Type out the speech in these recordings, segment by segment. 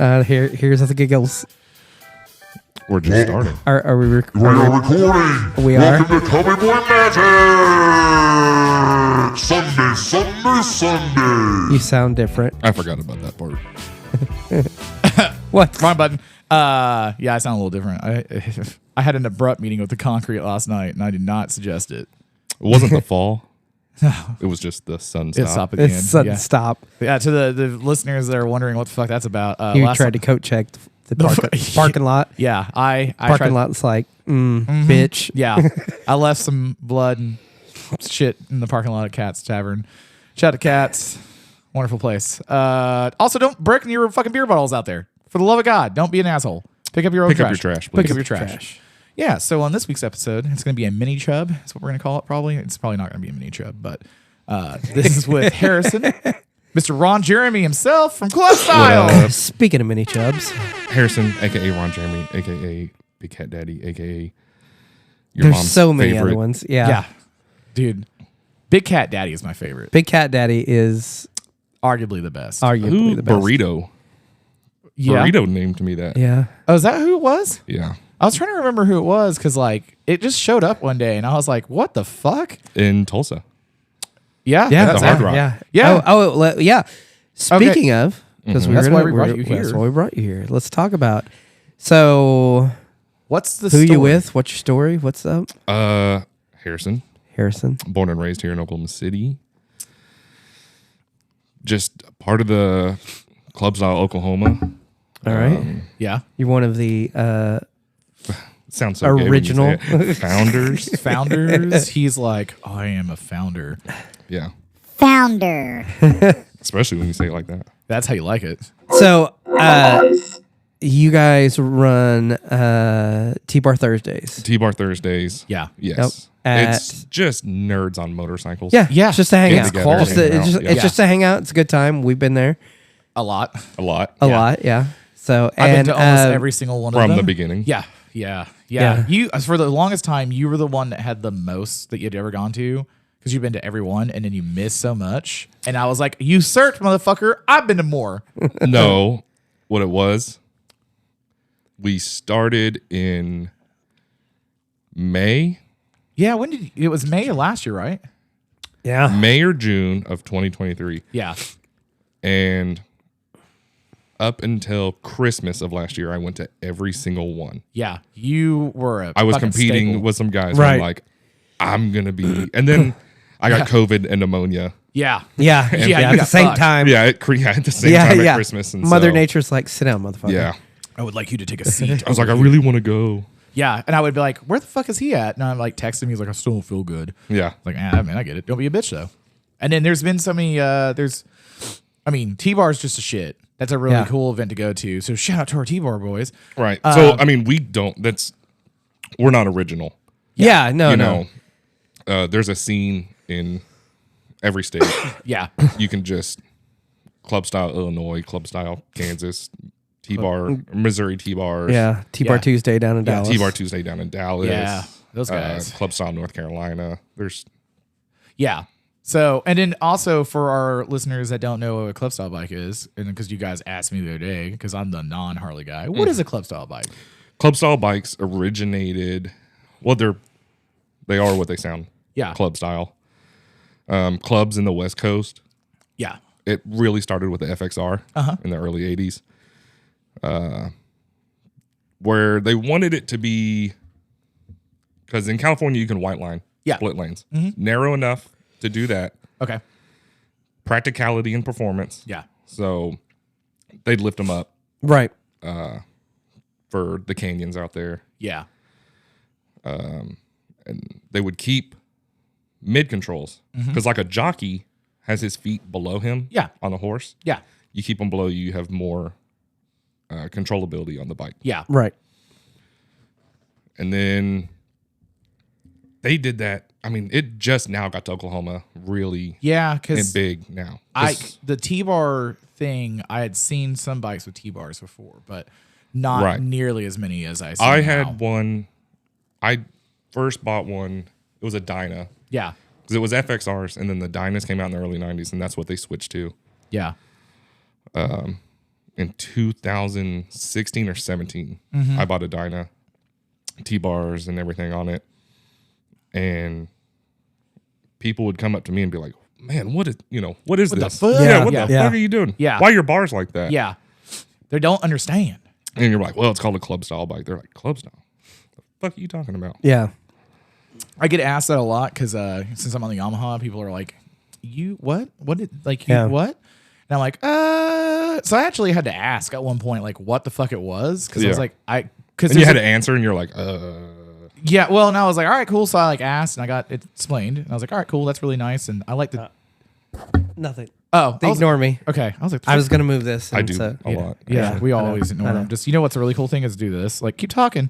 Here's the giggles. We're just starting. Are we We recording? are recording. We are. Welcome to Cubby Boy Magic. Sunday. You sound different. I forgot about that part. What? Wrong button. Yeah, I sound a little different. I had an abrupt meeting with the concrete last night, and I did not suggest it. It wasn't the fall. It was just the sun It stop. stopped again. It's sudden yeah. stop. Yeah, to the listeners that are wondering what the fuck that's about. You last tried to coat check the parking lot. Yeah, I Parking tried. lot's like, bitch. Yeah, I left some blood and shit in the parking lot at Cat's Tavern. Shout out to Cat's. Wonderful place. Also, don't break your fucking beer bottles out there. For the love of God, don't be an asshole. Pick up your own Pick up trash. your trash, please. Pick up your trash. Yeah, so on this week's episode, it's going to be a mini chub. That's what we're going to call it, probably. It's probably not going to be a mini chub, but this is with Harrison, Mr. Ron Jeremy himself from Clubstyle. Speaking of mini chubs, Harrison, a.k.a. Ron Jeremy, a.k.a. Big Cat Daddy, a.k.a. your there's mom's so many favorite. other ones. Yeah. Yeah, dude. Big Cat Daddy is my favorite. Big Cat Daddy is Arguably the best. arguably Ooh, the best. Burrito. Yeah. Burrito named me that. Yeah. Oh, is that who it was? Yeah. I was trying to remember who it was because, like, it just showed up one day, and I was like, "What the fuck?" In Tulsa. Yeah. that's the Hard it. Rock. Yeah. Yeah. Yeah. Speaking of, because That's why we brought you That's here. why we brought you here. Let's talk about. So, What's the who story? you with? What's your story? What's up, Harrison, Harrison? born and raised here in Oklahoma City. Just part of the Clubstyle, Oklahoma. All right. Yeah, You're one of the Sounds so gay when you say original it. Founders. founders. He's like, I am a founder. Yeah. Founder. Especially when you say it like that. That's how you like it. So, you guys run T-Bar Thursdays. T-Bar Thursdays. Yeah. Yes. Yep. It's just nerds on motorcycles. Yeah, Yeah. it's just a hangout. Get together, Just a- hang it's out, just, yeah. it's just a hangout. It's a good time. We've been there A lot. A lot. a Yeah. lot. Yeah. So, I've been to almost uh, every single one of From them. the beginning. Yeah. Yeah. Yeah. You, for the longest time, you were the one that had the most that you'd ever gone to because you've been to every one, and then you missed so much. And I was like, you searched, motherfucker. I've been to more. No, what it was, we started in May Yeah. When did it was May of last year, right? yeah. May or June of 2023. Yeah. And up until Christmas of last year, I went to every single one. Yeah. You were a I was fucking competing staple. with some guys. Right. I'm like, I'm going to be. And then I got COVID and pneumonia. Yeah. Yeah. you At the got same fucked. time. Yeah, at the same time at Christmas. And Mother so, Nature's like, sit down, motherfucker. Yeah. I would like you to take a seat. I was like, I really want to go. Yeah, and I would be like, "Where the fuck is he at?" And I'm like, texting him. He's like, "I still don't feel good." Yeah. Like, I mean, I get it. Don't be a bitch though. And then there's been so many. T-Bar is just a shit. That's a really Yeah. cool event to go to. So shout out to our T-Bar boys. Right. So, I mean, we're not original. Yeah. No, You no. know, there's a scene in every state. Yeah, You can just Clubstyle Illinois, Clubstyle Kansas, T-Bar Missouri T-Bars, Yeah. T-Bar Yeah. Tuesday down in Dallas. T-Bar Tuesday down in Dallas, yeah, those guys. Clubstyle North Carolina. There's Yeah. So, and then also for our listeners that don't know what a club style bike is, and because you guys asked me the other day, because I'm the non-Harley guy, what is a club style bike? Clubstyle bikes originated. Well, they are what they sound. Yeah. Club style. Clubs in the West Coast. Yeah. It really started with the FXR in the early 80s. Where they wanted it to be, because in California you can white line, Yeah. split lanes, narrow enough to do that, Okay. practicality and performance. Yeah. So they'd lift them up Right. for the canyons out there, Yeah. and they would keep mid controls because like a jockey has his feet below him, Yeah. on the horse. Yeah. You keep them below you have more controllability on the bike. Yeah. Right. And then they did that. I mean, it just now got to Oklahoma really Yeah. and Because big now. 'Cause- the T-bar thing, I had seen some bikes with T-bars before, but not Right. nearly as many as I see I now. had one. I first bought one. It was a Dyna Yeah. because it was FXRs, and then the Dynas came out in the early '90s, and that's what they switched to. Yeah. in 2016 or 17. Mm-hmm. I bought a Dyna, T-bars and everything on it. And people would come up to me and be like, man, what is this? fuck? Yeah, what Yeah. the fuck are you doing? Yeah. Why are your bars like that? Yeah. They don't understand. And you're like, well, it's called a club style bike. They're like, club style? The fuck are you talking about? Yeah. I get asked that a lot because since I'm on the Yamaha, people are like, "You what? What did like you Yeah. what?" And I'm like, So I actually had to ask at one point, like, what the fuck it was, because I was Yeah. like, because And you had to answer, and you're like, yeah. Well, and I was like, all right, cool. So I like asked, and I got it explained, and I was like, all right, cool, that's really nice, and I like the. Nothing. Oh, They ignore me. Okay, I was like, I was gonna move this. I and do so- a lot. Yeah, we I know, always ignore I know. them. Just what's a really cool thing is do this. Like, keep talking.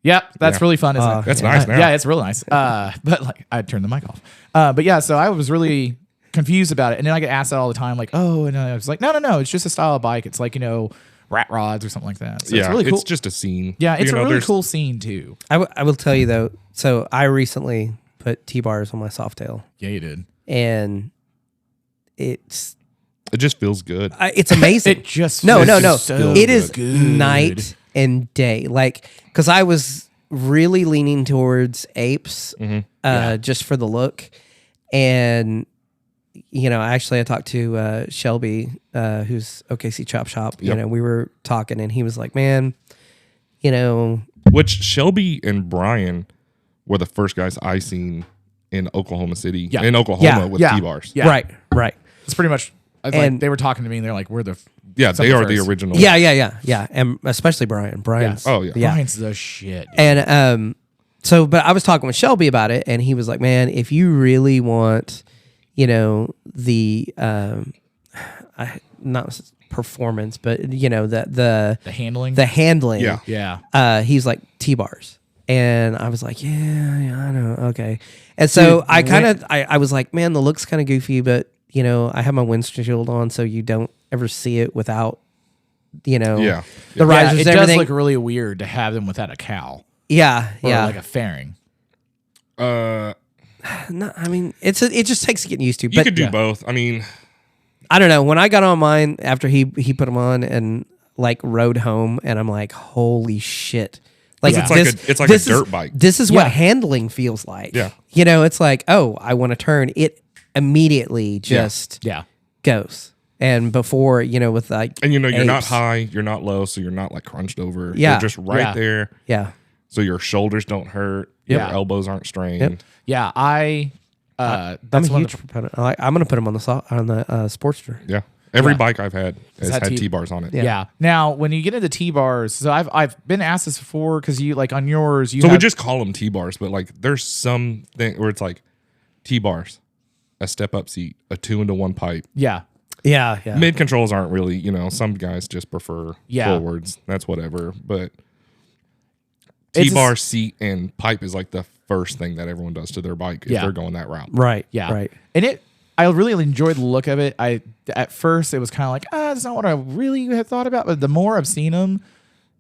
Yep, that's Yeah. really fun, isn't it? That's nice now. Yeah, it's really nice. But like, I turned the mic off. But yeah, so I was really confused about it, and then I get asked that all the time, like, oh, and I was like, no, it's just a style of bike. It's like rat rods or something like that. So yeah, it's really cool. it's just a scene. Yeah, it's You know, a really there's- cool scene too. I will tell you though. So I recently put T-bars on my Softail, Yeah, you did. and it's just feels good. it's amazing. It just no. so It is good. night and day. Like, because I was really leaning towards apes, just for the look, and actually I talked to Shelby, who's OKC Chop Shop. Yep. We were talking, and he was like, "Man, Which Shelby and Brian were the first guys I seen in Oklahoma City, Yeah. in Oklahoma Yeah. with Yeah. T-bars. Yeah. right." It's pretty much. Like, And- they were talking to me, and they're like, "We're the Yeah, some they of are the first. original. Yeah, and especially Brian. Brian's, Oh, yeah. Brian's the shit." dude. And but I was talking with Shelby about it, and he was like, "Man, if you really want, the not performance, but the The handling. handling, Yeah. Yeah. he's like T-bars." And I was like, yeah, I know, okay. And so I kind of, I was like, man, the look's kind of goofy, but I have my windshield on, so you don't ever see it without, Yeah. the Yeah, risers, it and does everything. look really weird to have them without a cowl Yeah, or yeah. like a fairing. No, I mean, it just takes getting used to. You But could do both. I mean, I don't know. When I got on mine after he put them on and like rode home, and I'm like, holy shit! Like it's like it's like a dirt bike. This is Yeah. what handling feels like. Yeah. It's like, oh, I want to turn it immediately. Just Yeah. goes. And before, with like, And you're not apes. high, you're not low, so you're not like crunched over. Yeah. You're just right Yeah. there. Yeah. So your shoulders don't hurt. Yeah. Your elbows aren't strained. Yep. Yeah. I'm That's a one huge of the, proponent. I'm going to put them on the Sportster. Yeah. Every Yeah. bike I've had has had had T- T-bars on it. yeah. Now, when you get into T-bars, so I've been asked this before because you like on yours, you So we have- just call them T-bars, but like there's some thing where it's like T-bars, a step-up seat, a 2-into-1 pipe. yeah. Yeah. Yeah. Mid controls aren't really, some guys just prefer Yeah. forwards. That's whatever. But It's T-bar, a- seat, and pipe is like the first thing that everyone does to their bike if Yeah. they're going that route. Right. Yeah. Right. And I really enjoyed the look of it. At first it was kind of like, that's not what I really had thought about. But the more I've seen them,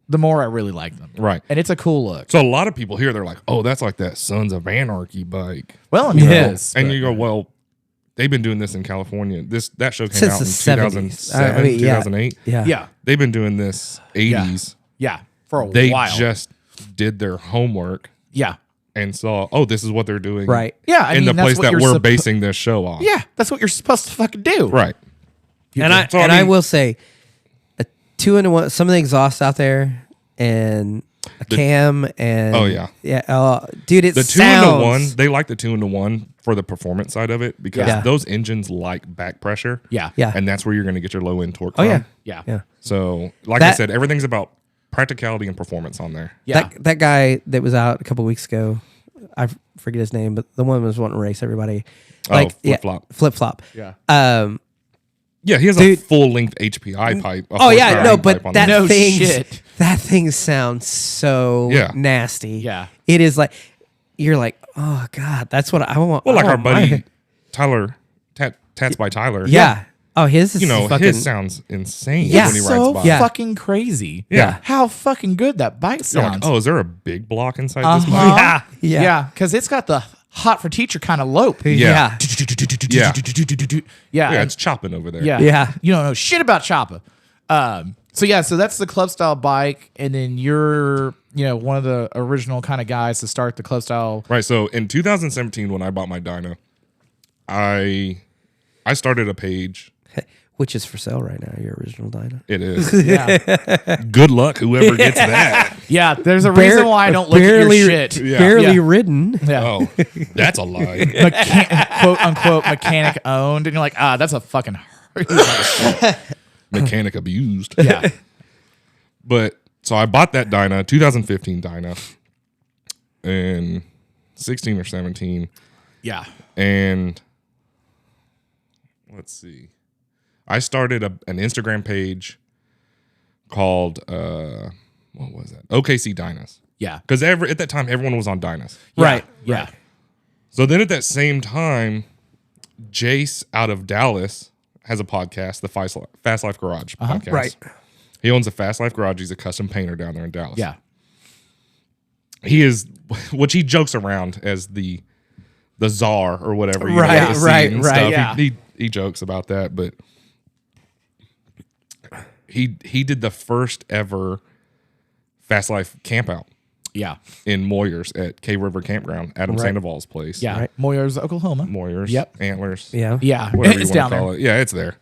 the more I really like them. Right. And it's a cool look. So a lot of people here, they're like, oh, that's like that Sons of Anarchy bike. Well, I mean, Yeah. it is. And but- you go, well, they've been doing this in California. That show came Since out the in 70s. 2007, I mean, yeah. 2008. Yeah. yeah. They've been doing this 80s. Yeah. For a They while. just did their homework yeah. and saw, oh, this is what they're doing. Right. Yeah. I in mean, the that's place what that you're we're suppo- basing this show on. Yeah. That's what you're supposed to fucking do. Right. And So, I I mean- will say, a 2-in-1. Some of the exhaust out there, and a cam, and Oh, yeah. dude, it The sounds 2-into-1, they like the 2-into-1 for the performance side of it because Yeah. those engines like back pressure. Yeah. Yeah. And that's where you're going to get your low end torque Oh from. yeah, Yeah. yeah. So, like I That- said, everything's about practicality and performance on there. Yeah. That guy that was out a couple weeks ago, I forget his name, but the one was wanting to race everybody. Flip-flop. Flip flop. Yeah. Yeah, he has Dude. a full length HPI pipe. a Oh yeah, horsepower no, pipe but on that there. No thing, shit. that thing sounds so Yeah. nasty. Yeah. it is like you're like, oh god, that's what I want. Well, I like our want buddy mine. Tyler, Tats by Tyler. Yeah. Oh, his is fucking, his sounds insane Yeah. when he It's rides so by. Yeah. fucking crazy. Yeah. How fucking good that bike You're like, sounds. oh, is there a big block inside this bike? Uh-huh. Yeah. Yeah. Because it's got the hot for teacher kind of lope. yeah. Yeah. Yeah. Yeah, and- it's chopping over there. yeah. Yeah. You don't know shit about Choppa. So that's the club style bike, and then you're one of the original kind of guys to start the club style. Right. So in 2017, when I bought my dyno, I started a page. Which is for sale right now, your original dyno. It is. Yeah, Good luck, whoever gets that. yeah. There's a reason why I don't look at your shit. Yeah. Barely Yeah. ridden. Yeah. Oh, that's a lie. Quote unquote mechanic owned, and you're like, that's a fucking Mechanic abused. yeah. But so I bought that dyno, 2015 dyno, in 16 or 17, Yeah. and let's see. I started an Instagram page called what was that? OKC Dynas. Yeah. Because at that time everyone was on Dynas. Right. Yeah. Right. So then at that same time, Jace out of Dallas has a podcast, the Fast Life Garage podcast. Right. He owns a Fast Life Garage. He's a custom painter down there in Dallas. Yeah. He is, which he jokes around as the czar or whatever. You Right, know, the scene right, and right, stuff. yeah. He jokes about that, but he did the first ever Fast Life camp out Yeah. in Moyers at K River Campground, Adam Sandoval's place. Yeah. Right. Moyers, Oklahoma. Moyers. Yep. Antlers. Yeah. Yeah. Whatever It's you down want to call there. it. Yeah, it's there.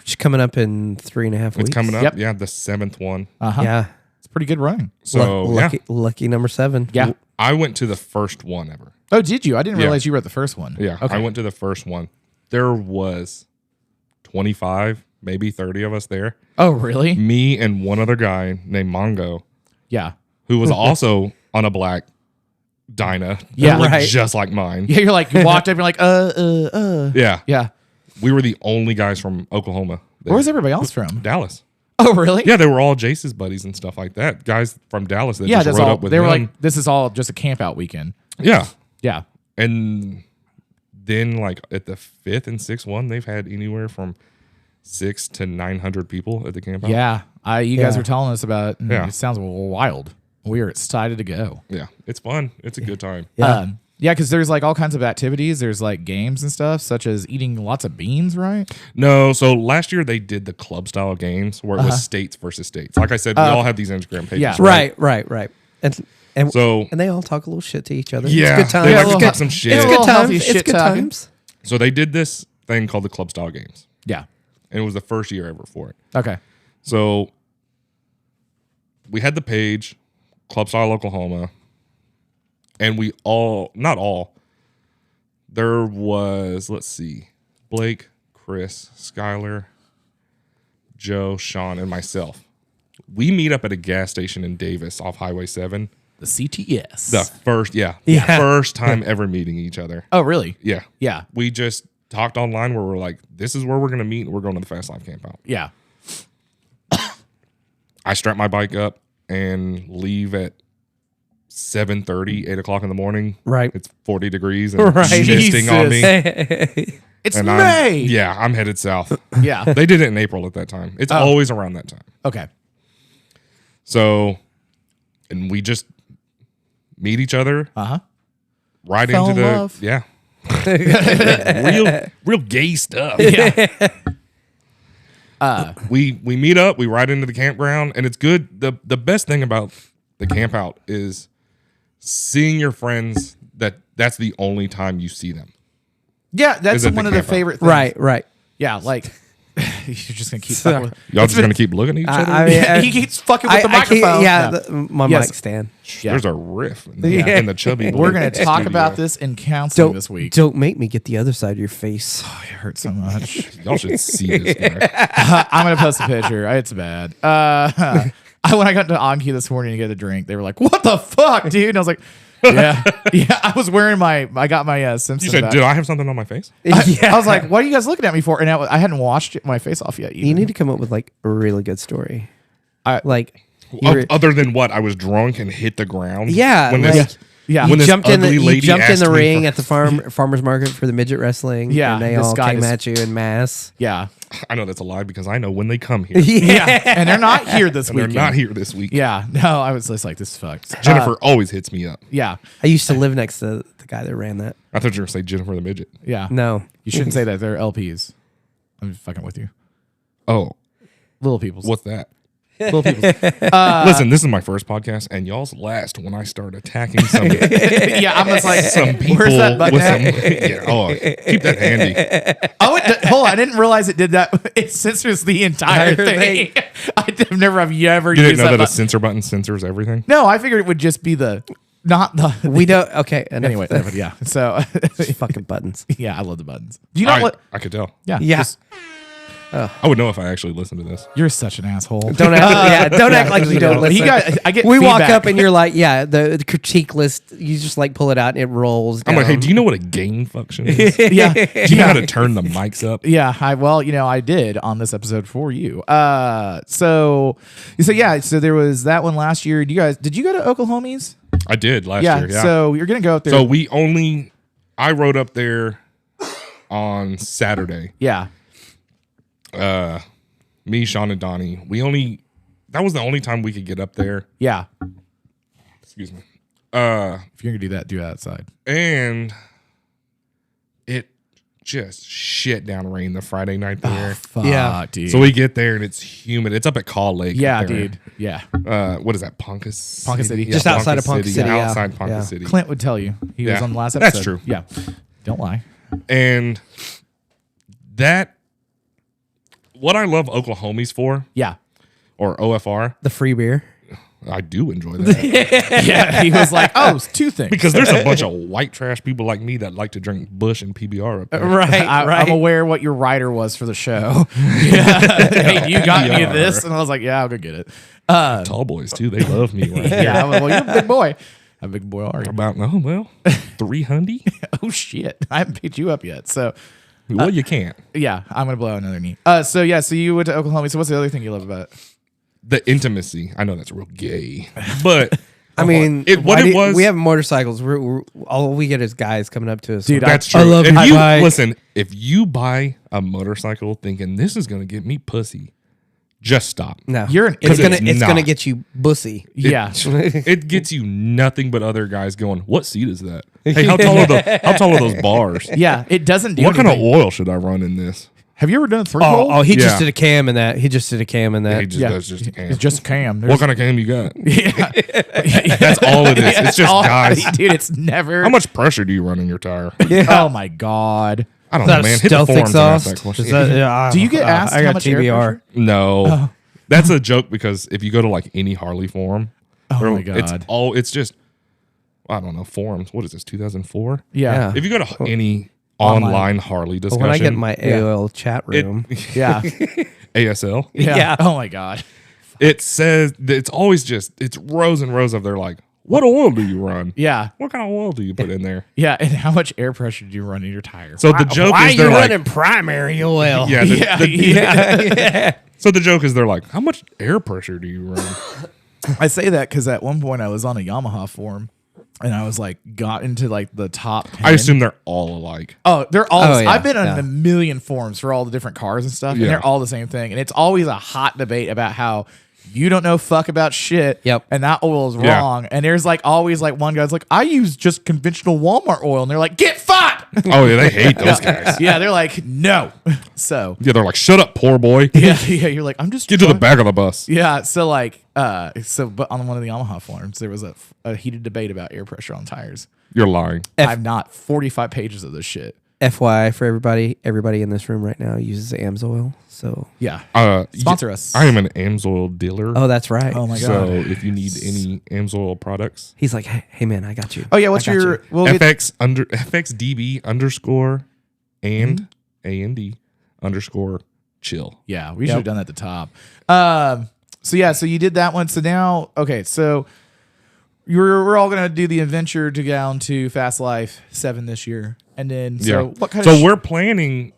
It's coming up in 3.5 weeks. It's coming up. Yep. Yeah, the 7th one. Uh-huh. Yeah. It's pretty good running. So lucky number 7. Yeah. I went to the first one ever. Oh, did you? I didn't Yeah. realize you were at the first one. Yeah, Okay. I went to the first one. There was 25, maybe 30 of us there. Oh, really? Me and one other guy named Mongo, Yeah. who was also on a black Dyna. that Yeah. looked Right. just like mine. Yeah. You're like, you walked up, you're like, Yeah. Yeah. We were the only guys from Oklahoma. there. Where's everybody else from? Dallas. Oh, really? Yeah, they were all Jace's buddies and stuff like that. Guys from Dallas that Yeah. just That's rode all. up with They were him. like, this is all just a camp out weekend. Yeah. Yeah. And then like at the 5th and 6th one, they've had anywhere from 600 to 900 people at the camp out. Yeah. You guys Yeah. were telling us about it. And Yeah. It sounds wild. We are excited to go. Yeah. It's fun. It's a good time. Yeah. Yeah, because there's like all kinds of activities. There's like games and stuff, such as eating lots of beans, right? No, so last year they did the club style games where it was states versus states. Like I said, we all have these Instagram pages. Yeah. Right. And So and they all talk a little shit to each other. yeah, It's good times. they like Yeah, to little- talk some shit. It's a good little healthy times. It's shit good talking. times. So they did this thing called the club style games, Yeah. and it was the first year ever for it. Okay. So we had the page, Club Style Oklahoma, and we all, not all, there was, let's see, Blake, Chris, Skylar, Joe, Sean, and myself. We meet up at a gas station in Davis off Highway 7. The CTS. The first, Yeah. first time ever meeting each other. Oh, really? Yeah. Yeah. We just talked online where we're like, this is where we're going to meet. And we're going to the Fast Life Camp out. Yeah. I strap my bike up and leave at 7:30, 8 o'clock in the morning. Right. It's 40 degrees and Right. misting on me. It's And May. I'm headed south. Yeah. They did it in April at that time. It's always around that time. Okay. So, and we just meet each other Uh-huh. right Fell into in the, love. yeah. real gay stuff. Yeah. We meet up, we ride into the campground, and it's good. The best thing about the camp out is seeing your friends that's the only time you see them. Yeah, that's Is it the one of the camp out? favorite things. right. Yeah, like you're just gonna keep Sorry. fucking with Y'all just gonna keep looking at each other? I mean, he keeps fucking with the I can't- microphone. yeah, No. my Yes. mic stand. Yeah. There's a riff in Yeah. in the chubby. We're boy gonna talk studio. about this in counseling Don't this week. Don't make me get the other side of your face. It hurts so much. Y'all should see this guy. I'm gonna post a picture. It's bad. When I got to Anki this morning to get a drink, they were like, "What the fuck, dude?" And I was like, "Yeah." I was wearing I got my Simpson. You said, back. did I have something on my face? I was like, "What are you guys looking at me for?" And I hadn't washed my face off yet. You need to come up with like a really good story. I- Like you were- Other than what? I was drunk and hit the ground. yeah, When like, this, Yeah. when you this jumped in the ugly you lady jumped in asked the me ring for- at the farmers market for the midget wrestling. Yeah, and they this all guy came is- at you in mass. Yeah. I know that's a lie because I know when they come here. Yeah. And they're not here this And they're weekend. not here this week. Yeah. No, I was just like, this fucked. Jennifer always hits me up. Yeah. I used to live next to the guy that ran that. I thought you were going to say Jennifer the Midget. Yeah. No, You shouldn't say that. They're LPs. I'm just fucking with you. Oh. Little people's. What's that? Little people's. Listen, this is my first podcast, and y'all's last when I start attacking some Yeah, I'm just like, some people where's that button with at? some. Yeah, oh, keep that handy. Oh, hold on. I didn't realize it did that. It censors the entire thing. I've never You used didn't know that a button. censor button censors everything? No, I figured it would just be not the. We don't. Okay. Anyway, yeah. So, fucking buttons. yeah, I love the buttons. Do you not? I could tell. Yeah. Yeah. just- I would know if I actually listened to this. you're such an asshole. Don't act. Don't act like you don't listen. I get. we walk feedback. up and you're like, yeah, the critique list. You just like pull it out and it rolls. I'm like, hey, down. do you know what a gain function is? Yeah. Do you know how to turn the mics up? Yeah, I did on this episode for you. So there was that one last year. Did you go to Oklahomies? I did last year. Yeah. So you're gonna go up there. So I rode up there on Saturday. yeah, Me, Sean, and Donnie. That was the only time we could get up there. yeah. Excuse me. If you're gonna do that outside. And it just shit down rain the Friday night there. Fuck, Yeah. dude. So we get there and it's humid. It's up at Call Lake. yeah, up there. dude. Yeah. What is that? Ponca City. Ponca City. Just outside of Ponca City, yeah. Outside Ponca Yeah. City. Clint would tell you. He was Yeah. on the last episode. That's true. Yeah. Don't lie. And what I love Oklahomies for, Yeah. or OFR, the free beer. I do enjoy that. Yeah. He was like, oh, it's two things. Because there's a bunch of white trash people like me that like to drink Bush and PBR up there. Right. I'm aware what your writer was for the show. Yeah. Hey, you got me this, and I was like, yeah, I'll go get it. Tall boys too. They love me right here. Yeah. I'm like, well, you're a big boy. How big boy are you? About 300. Oh shit! I haven't picked you up yet. So Well, you can't. yeah, I'm gonna blow out another knee. So you went to Oklahoma. So what's the other thing you love about it? The intimacy. I know that's real gay, but I mean, was. we have motorcycles. We're all we get is guys coming up to us. Dude, That's I true. love if my you bike. listen, if you buy a motorcycle thinking this is going to get me pussy, just stop. No, You're an it's idiot. gonna it's Not. gonna get you bussy. Yeah, It gets you nothing but other guys going, "What seat is that? Hey, how tall are those bars? yeah. It doesn't do What kind of anything. oil should I run in this?" Have you ever done a three hole? Oh, he Yeah. just did a cam in that. He just did a cam in that. He just yeah, does just a cam. It's just a cam. What kind of cam you got? Yeah, That's all it is. It's just guys. dude. It's never. How much pressure do you run in your tire? Oh my god. I don't Is know, that man. a Hit the stealth forums and ask exhaust? that question. Is that- yeah, Do you get asked I how got much air TBR. pressure? No, that's a joke because if you go to like any Harley forum, Oh my god. it's just I don't know forums. What is this? 2004. Yeah. If you go to any online Harley But discussion, when I get in my AOL chat room, Yeah. ASL, Yeah. Yeah. Oh my god. it says that it's always just it's rows and rows of they're like, what oil do you run? Yeah. What kind of oil do you put in there? Yeah. And how much air pressure do you run in your tire? So the joke why is are they're you like, running primary oil? yeah, Yeah. So the joke is they're like, how much air pressure do you run? I say that because at one point I was on a Yamaha forum and I was like, got into like the top 10. I assume they're all alike. Oh, they're all. Oh, yeah, I've been on yeah. a million forums for all the different cars and stuff, Yeah. and they're all the same thing. And it's always a hot debate about how you don't know fuck about shit. Yep. And that oil is Yeah. wrong. And there's like always like one guy's like, I use just conventional Walmart oil, and they're like, get fucked. Oh yeah, they hate those guys. Yeah, they're like, no. So Yeah, they're like, shut up, poor boy. yeah, you're like, I'm just Get to the trying- back of the bus. Yeah, so like, but on one of the Yamaha forums, there was a heated debate about air pressure on tires. You're lying. I'm not 45 pages of this shit. FYI for everybody in this room right now uses AMSOIL. So Yeah. Sponsor us. I am an AMSOIL dealer. oh, that's right. Oh my So god. if you need any AMSOIL products, He's like, hey man, I got you. Oh yeah, what's I got your? you. We'll get, FXDB underscore and AND underscore chill. yeah, we should have done that at the top. So yeah, so you did that one. So now, okay, so we're all gonna do the adventure to go down to Fast Life 7 this year, and then so what kind of? We're planning.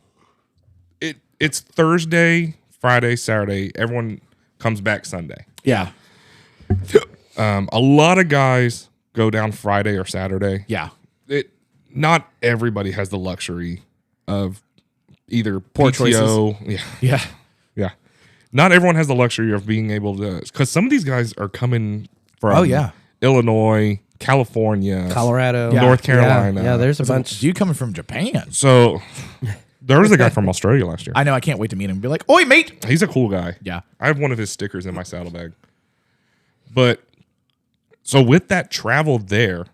It's Thursday, Friday, Saturday. Everyone comes back Sunday. Yeah, A lot of guys go down Friday or Saturday. yeah, Not everybody has the luxury of either Poor PTO. Yeah, yeah, yeah. Not everyone has the luxury of being able to, because some of these guys are coming from Oh, yeah. Illinois, California, Colorado, Yeah. North Carolina. Yeah, there's a bunch. You coming from Japan? So There was a guy from Australia last year. I know. I can't wait to meet him and be like, "Oi, mate!" He's a cool guy. Yeah. I have one of his stickers in my saddlebag. But so with that travel there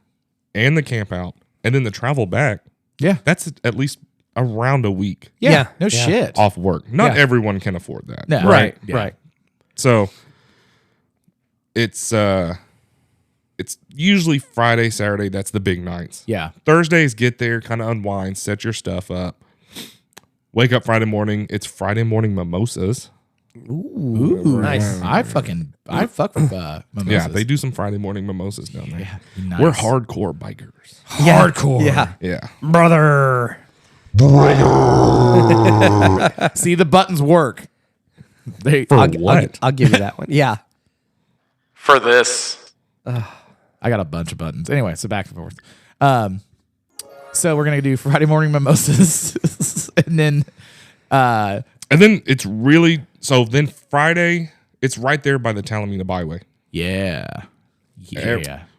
and the camp out and then the travel back, Yeah. that's at least around a week Yeah. No Yeah. shit. off work. Not Yeah. everyone can afford that. No. Right. Yeah. Right. So it's usually Friday, Saturday, that's the big nights. Yeah. Thursdays, get there, kind of unwind, set your stuff up. Wake up Friday morning. It's Friday morning mimosas. Ooh, nice. I fuck with mimosas. Yeah, they do some Friday morning mimosas down there. Yeah. Nice. We're hardcore bikers. Yeah. Hardcore. Yeah. Yeah. Brother. See, the buttons work. They For I'll what? give you that one. Yeah. For this. I got a bunch of buttons. Anyway, so back and forth. So we're gonna do Friday morning mimosas, and then And then it's really so. Then Friday, it's right there by the Talamina Byway, yeah,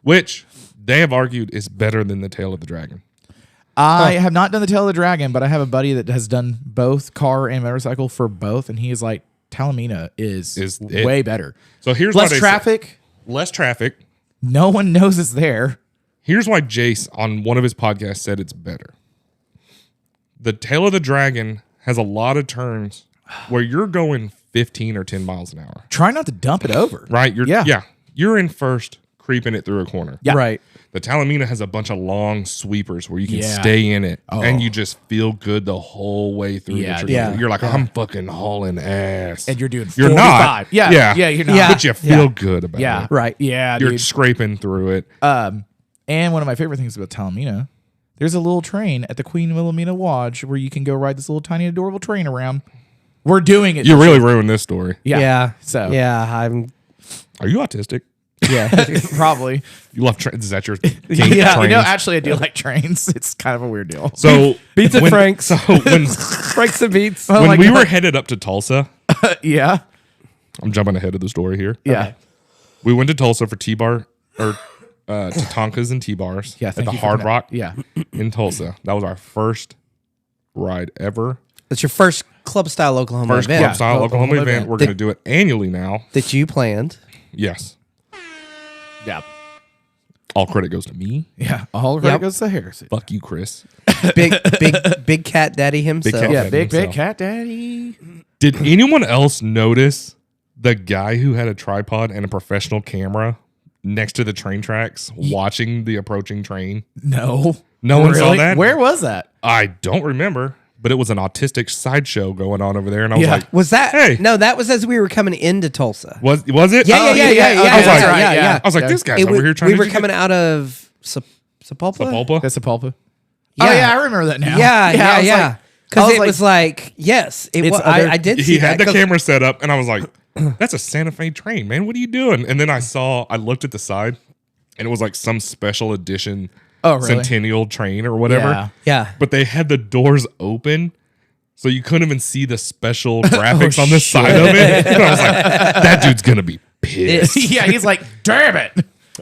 which they have argued is better than the Tail of the Dragon. I have not done the Tail of the Dragon, but I have a buddy that has done both car and motorcycle for both, and he is like, Talamina is it. way better. So here's Less why they traffic. less traffic. No one knows it's there. Here's why Jace on one of his podcasts said it's better. The Tail of the Dragon has a lot of turns where you're going 15 or 10 miles an hour. Try not to dump it over. Right? Yeah. You're in first, creeping it through a corner. Yeah. Right. The Talamina has a bunch of long sweepers where you can Yeah. stay in it Oh. and you just feel good the whole way through. Yeah, that you're yeah. going. You're like, I'm fucking hauling ass. And you're doing You're 45. not. Yeah. Yeah. Yeah. You're not. Yeah. But you feel good about Yeah. it. Right. Yeah. You're dude. scraping through it. And one of my favorite things about Talamina, there's a little train at the Queen Wilhelmina Lodge where you can go ride this little tiny adorable train around. We're doing it. You really ruined this story. Yeah. Yeah. So Yeah. I'm. Are you autistic? yeah, probably. You love trains? Is that your kink, Yeah. trains? You know, actually, I do like trains. It's kind of a weird deal. So Beats at Frank's. So when Franks and beats. Oh my when we God. were headed up to Tulsa, Yeah. I'm jumping ahead of the story here. Yeah. We went to Tulsa for T-bar or Tatankas and T-bars Yeah. at Thank the you for Hard that. Rock Yeah. in Tulsa. That was our first ride ever. That's your first club style Oklahoma First event club style Oklahoma Oklahoma event. event. We're going to do it annually now. that you planned. Yes. Yeah. All credit goes to me. Yeah. All credit Yep. goes to Harrison. Fuck you, Chris. Big cat daddy himself. cat Yeah. Daddy Big himself. cat daddy. Did anyone else notice the guy who had a tripod and a professional camera next to the train tracks watching the approaching train? No. No one saw Really? that? Where was that? I don't remember, but it was an autistic sideshow going on over there. And I was Yeah. like, Was that? Hey. No, that was as we were coming into Tulsa. was it? Yeah, Oh, yeah, yeah, yeah, yeah, okay, yeah. that's yeah, right, yeah, yeah. yeah. I was like, Yeah. this guy's It over was- here trying we to were get coming out of Sepulpa. Sepulpa. That's Sepulpa. Yeah. Oh, yeah. I remember that now. Yeah, yeah, I was yeah. like- Because I it was like, yes, it It's was. other- I did He see had that the 'cause- camera set up, and I was like, that's a Santa Fe train, man. What are you doing? And then I looked at the side, and it was like some special edition Oh, really? Centennial train or whatever. Yeah. Yeah. But they had the doors open, so you couldn't even see the special graphics on the side of it. And I was like, that dude's gonna be pissed. Yeah. He's like, damn it.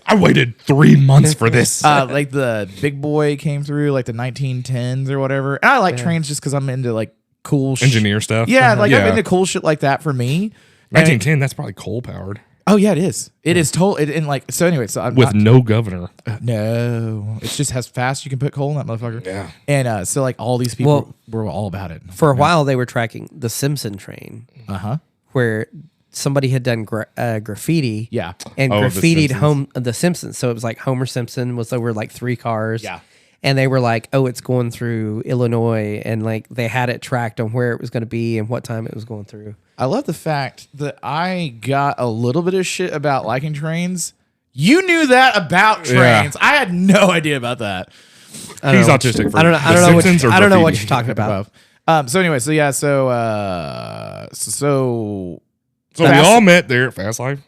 I waited 3 months for this. Like the big boy came through like the 1910s or whatever. And I like trains just because I'm into like cool Engineer stuff. Yeah, like I'm Yeah. into cool shit like that for me. 1910, that's probably coal powered Oh yeah, it is. It is total. And like so. Anyway, so I'm with not, no governor. no. It just has fast. You can put coal in that motherfucker. Yeah. And so like all these people Well, were all about it For a while, they were tracking the Simpson train, Uh-huh. where somebody had done graffiti. Yeah. And Oh, the graffitied Simpsons. the Simpsons. So it was like Homer Simpson was over like 3 cars. Yeah. And they were like, oh, it's going through Illinois. And like they had it tracked on where it was going to be and what time it was going through. I love the fact that I got a little bit of shit about liking trains. You knew that about Yeah. trains. I had no idea about that. I don't He's know. autistic. For I don't know. The I don't know. Simpsons or I don't know what graffiti? you're talking about. So anyway, so yeah, so So we Fast- all met there at Fast Life,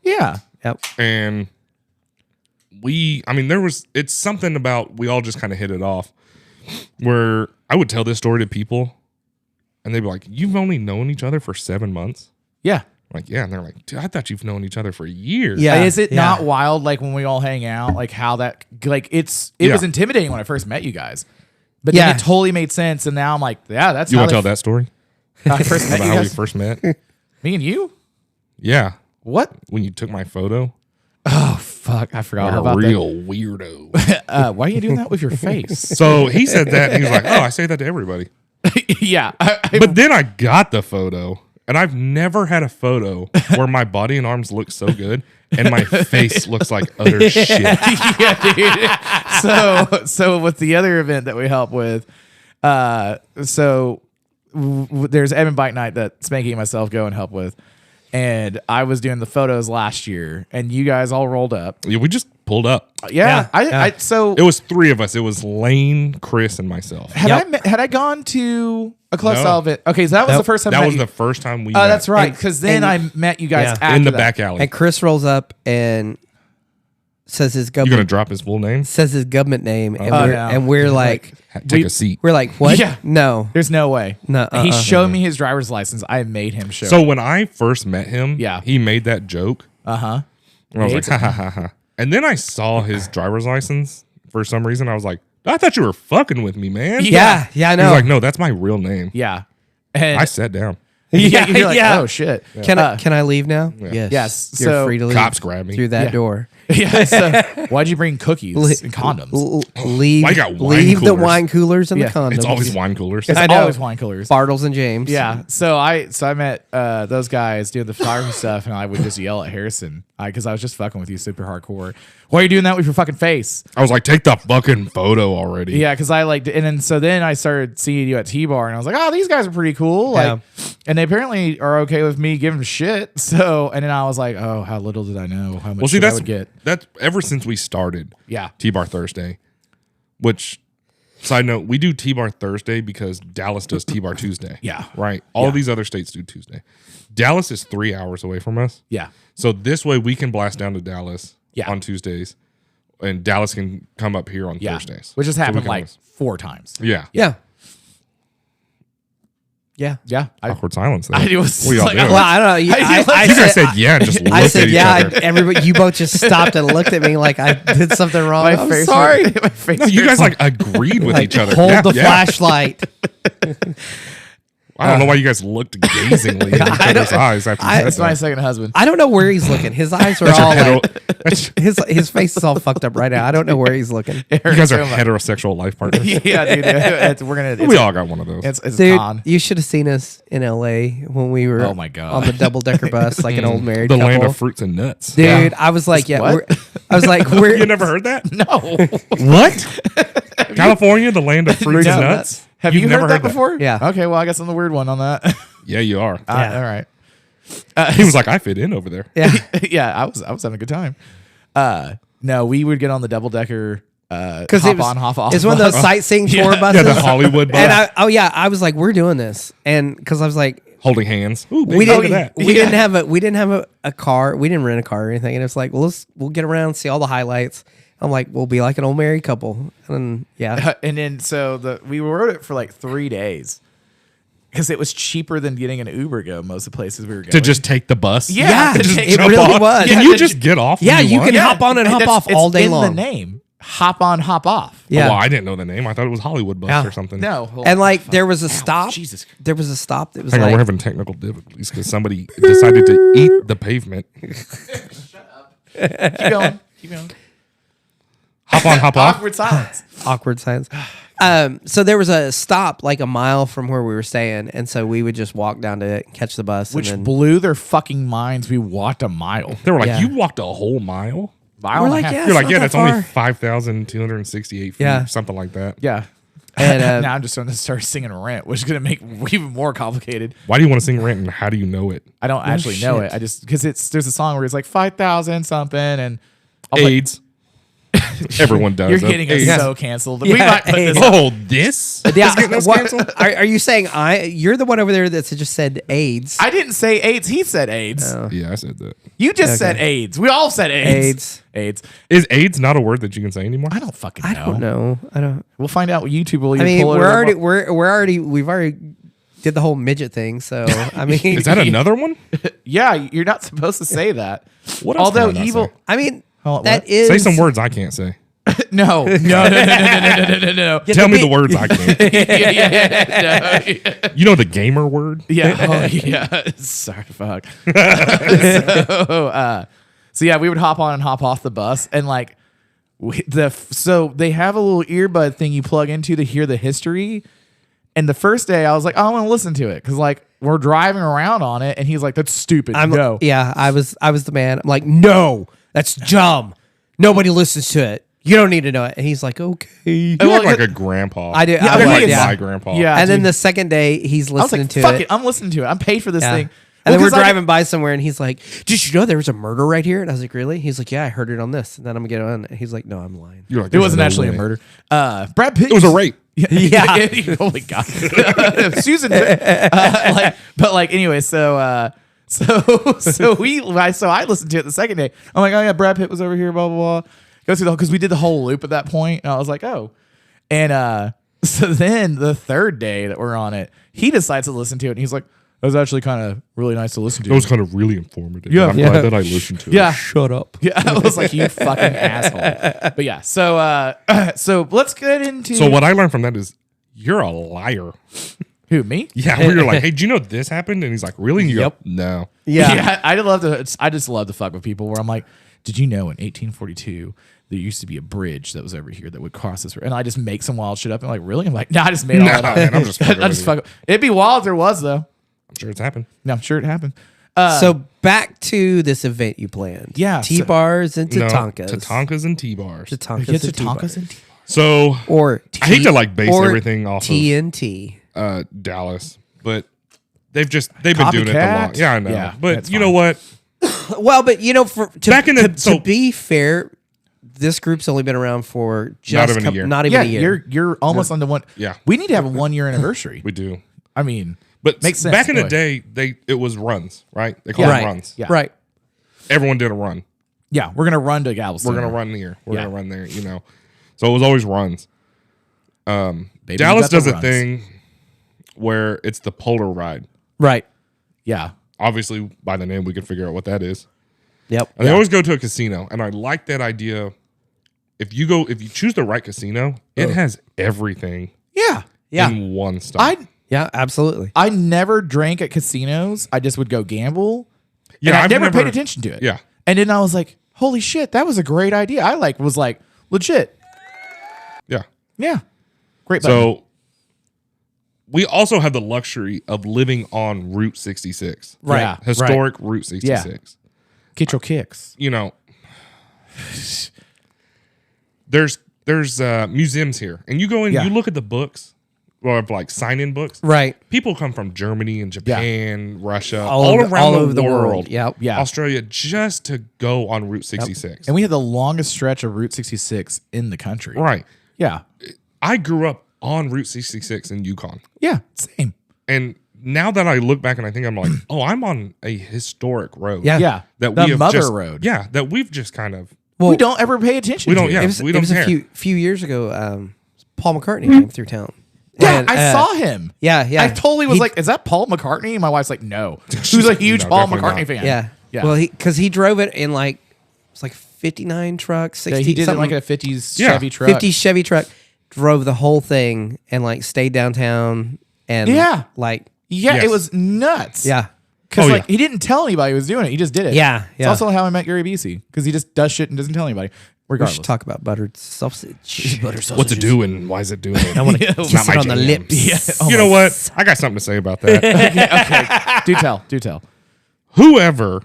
yeah. Yep. and it's something about we all just kind of hit it off. Where I would tell this story to people, and they'd be like, "You've only known each other for 7 months." Yeah. I'm like, yeah, and they're like, "Dude, I thought you've known each other for years." Yeah. Is it yeah. not wild like when we all hang out, like how that like it Yeah. was intimidating when I first met you guys. But then it totally made sense, and now I'm like, yeah, that's You how want to tell that story I first met about you how we guys. first met? Me and you? Yeah, What? when you took my photo. Oh fuck, I forgot Like about a real weirdo. that. Why are you doing that with your face? So he said that, and he was like, "Oh, I say that to everybody." Yeah, But then I got the photo, and I've never had a photo where my body and arms look so good, and my face looks like utter shit. yeah, dude. So with the other event that we help with, there's Evan Bike Night that Spanky and myself go and help with, and I was doing the photos last year, and you guys all rolled up. Yeah, we just pulled up. Yeah, so It was three of us. It was Lane, Chris, and myself. had I gone to a Clubstyle event? Okay, so that was the first time. That I met was you. the first time we Oh, met. that's right. Because then I met you guys after in the that. back alley. And Chris rolls up and says his You gonna government drop his full name? government name, and Oh, we're, no. and we're like, Take a seat. we're like, what? Yeah. No. There's no way. No, He showed me his driver's license. I made him show. So when I first met him, Yeah. he made that joke. And I was like, ha ha ha ha. And then I saw his driver's license for some reason. I was like, I thought you were fucking with me, man. Yeah, I He know. was like, no, that's my real name. yeah, and I sat down. yeah, you're like, yeah. oh shit. Can I leave now? Yes. Yes. You're So- free to leave Cops grabbed me. through that Yeah. door. Yeah. So why'd you bring cookies and condoms? Leave. Why you got wine leave the coolers? wine coolers and Yeah. the condoms. It's always wine coolers. It's I know. always wine coolers. Bartles and James. Yeah. So I met those guys doing the photography stuff, and I would just yell at Harrison because I was just fucking with you super hardcore. Why are you doing that with your fucking face? I was like, take the fucking photo already. Yeah, because I like, and then I started seeing you at T-Bar, and I was like, oh, these guys are pretty cool. Like, and they apparently are okay with me giving shit. So, and then I was like, oh, how little did I know how much Well, see, shit I that's would get. that's ever since we started. Yeah. T-Bar Thursday, which, side note, we do T-Bar Thursday because Dallas does T-Bar Tuesday. Yeah. Right. All these other states do Tuesday. Dallas is 3 hours away from us. Yeah. So this way we can blast down to Dallas Yeah. on Tuesdays, and Dallas can come up here on Yeah. Thursdays. Which has So we happened can like always- 4 times. Yeah. Yeah. Yeah. Yeah. Awkward silence. There. I was What y'all like, doing? Well, I don't know. You, I I You guys said, said yeah and just looked I said at each yeah. other. Everybody, you both just stopped and looked at me like I did something wrong. my I'm face sorry. my face No, you hurts. guys like agreed with each other. Hold Yeah, the yeah. flashlight. I don't know why you guys looked gazingly in each other's eyes after you That's said my that. second husband. I don't know where he's looking. His eyes are That's your all hetero- like that's- his face is all fucked up right now. I don't know where he's looking. you guys are heterosexual life partners. Yeah, dude. We're gonna. We all got one of those. It's Dude, con. you should have seen us in LA when we were Oh my God. on the double decker bus like an old married The couple. land of fruits and nuts. Dude, I was like, yeah, What? I was like, we're You never heard that? No. What? California, the land of fruits and No. nuts? Have You've you never heard that before? Yeah. Okay. Well, I guess I'm the weird one on that. Yeah, you are. Yeah. All right. He was like, I fit in over there. yeah. Yeah, I was having a good time. No, we would get on the double decker. Because Hop on, hop off. It's one of those sightseeing tour Yeah, buses. the Hollywood bus. and I was like, we're doing this, and because I was like, holding hands. Ooh, we look didn't at that. we didn't have a car. We didn't rent a car or anything. And it's like, well, we'll get around, see all the highlights. I'm like, we'll be like an old married couple, and yeah, And then we rode it for like 3 days because it was cheaper than getting an Uber go most of the places we were going. To just take the bus. Yeah, And just it jump really off. was. Can Yeah, you just get off? when yeah, you want? can hop on and hop off all day in long. the name. Hop on, hop off. yeah. Oh, well, I didn't know the name. I thought it was Hollywood bus Yeah. or something. No. And like there was a stop. Jesus. There was a stop that was Hang on, like we're having technical difficulties because somebody decided to eat the pavement. Keep going. Keep going. Hop on, hop off. Awkward silence. awkward signs. So there was a stop like a mile from where we were staying, and so we would just walk down to it, and catch the bus, Which and then blew their fucking minds. We walked a mile. They were like, Yeah. you walked a whole mile? Mile we're and a like, half. yeah, You're like, not yeah, that that's only far. 5,268 feet, Yeah. something like that. Yeah. And, now I'm just going to start singing Rent, which is going to make even more complicated. Why do you want to sing Rent and how do you know it? I don't actually know shit. it. I just because there's a song where it's like 5,000 something, and I'll play- AIDS. Everyone does. You're that. getting us AIDS. so canceled. Yeah, We might put AIDS. this up. Oh, this? yeah, is getting us what- canceled? are you saying you're the one over there that just said AIDS? I didn't say AIDS. He said AIDS. Yeah, I said that. You just said AIDS. We all said AIDS. AIDS. Is AIDS not a word that you can say anymore? I don't fucking know. I don't know. I don't. We'll find out. YouTube will. I either mean, pull it we've already did the whole midget thing. So I mean, Is that another one? Yeah, you're not supposed to say that. What else Although can I not evil. say? I mean, Hold on, that what? is Say some words I can't say. No. Tell me the words I can't. Yeah. You know the gamer word? Yeah. Oh, yeah. Sorry, fuck. So yeah, we would hop on and hop off the bus, and like so they have a little earbud thing you plug into to hear the history. And the first day, I was like, oh, I want to listen to it because like we're driving around on it, and he's like, "That's stupid." No. Yeah, I was the man. I'm like, no, that's dumb. Nobody listens to it. You don't need to know it. And he's like, okay. You look like a grandpa. I do. Yeah, I You're was, like yeah. my grandpa. Yeah. And then dude. the second day, he's I was listening like, to fuck it. it. I'm listening to it. I'm paid for this Yeah. thing. And then Well, we're 'cause I- driving by somewhere, and he's like, "Did you know there was a murder right here?" And I was like, "Really?" He's like, "Yeah, I heard it on this." And then I'm gonna get on. And he's like, "No, I'm lying." You're like, It "There's wasn't no actually a way." murder. Brad Pitt. It was a rape. Yeah. Oh my god. Susan. But anyway, so I listened to it the second day. I'm like, oh yeah, Brad Pitt was over here, blah blah blah. Go through the because we did the whole loop at that point, and I was like, oh, and so then the third day that we're on it, he decides to listen to it, and he's like, that was actually kind of really nice to listen to. It was kind of really informative. Yeah. I'm glad that I listened to it. Yeah. Shut up. Yeah, I was like, you fucking asshole. But yeah, so let's get into So what I learned from that is you're a liar. who me? Yeah, where you're like, hey, do you know this happened? And he's like, really? And you Yep. go, no. Yeah. I just love to fuck with people where I'm like, did you know in 1842 there used to be a bridge that was over here that would cross this river? And I just make some wild shit up and like, really? I'm like, nah, I just made all that up. man, I'm just fucking I with just you. fuck. It'd be wild if there was though. I'm sure it's happened. No, I'm sure it happened. So back to this event you planned. Yeah, T bars and No, Tatankas. Tatankas and T-bars. Tatankas Get to and Tonkas T-bars. and So Or I hate to like base or everything off TNT. of Dallas, but they've been doing it the Copycat? long. Yeah, I know. Yeah, but that's you know what? Well, but you know, Back in the- to be fair, this group's only been around for just even a year. not even yeah, a year. you're almost on the one. Yeah. we need to have a 1 year anniversary. We do. I mean, But Makes sense. back in the Anyway. day, it was runs, right? They called Right. them runs. Yeah. Right. Everyone did a run. yeah, we're gonna run to Galveston. We're gonna run here. We're Yeah. gonna run there. You know, so it was always runs. Baby, you Dallas got the does a runs. thing where it's the polar ride. Right. Yeah, Obviously, by the name, we can figure out what that is. Yep. And they always go to a casino, and I like that idea. If you choose the right casino, it has everything yeah. Yeah. in one stop. Yeah. Absolutely. I never drank at casinos. I just would go gamble. Yeah, and I I've never never- paid attention to it. Yeah. And then I was like, holy shit, that was a great idea. I was like, legit. Yeah. Yeah. Great. button. So we also have the luxury of living on Route 66. Right. Yeah. Historic Route 66. Get your kicks. You know, there's museums here, and you go in, Yeah. you look at the books, or like sign-in books. Right. People come from Germany and Japan, Russia, All all over- around all the over the world. world. Yep. Yeah. Australia, just to go on Route 66. And we had the longest stretch of Route 66 in the country. Right. Yeah. I grew up on Route 66 in Yukon. Yeah. Same. And now that I look back and I think I'm like, oh, I'm on a historic road. Yeah. Yeah. That the we have mother just, road. Yeah. That we've just kind of, We don't ever pay attention We don't- to. yeah. It was, we it don't was care. a few years ago. Paul McCartney came through town. Yeah, And, I saw him. Yeah. Yeah. I totally was He- like, is that Paul McCartney? And my wife's like, no. She was a huge No, Paul definitely McCartney not. fan. Yeah. Yeah. Well, because he drove it in like it's like 59 trucks, 60. Yeah, he did it in something, like a 50s Yeah. Chevy truck. 50 Chevy truck. Drove the whole thing and like stayed downtown and Yeah. like Yeah, Yes. it was nuts. yeah. Because Oh, like yeah. he didn't tell anybody he was doing it. He just did it. Yeah, It's yeah. also how I met Gary Busey because he just does shit and doesn't tell anybody. We Regardless. should talk about buttered sausage. what's it doing? Why is it doing it? I want to Yeah, kiss not my it on the jam. lips. Yeah. Oh You my- know what? I got something to say about that. okay. Do tell. Do tell. Whoever,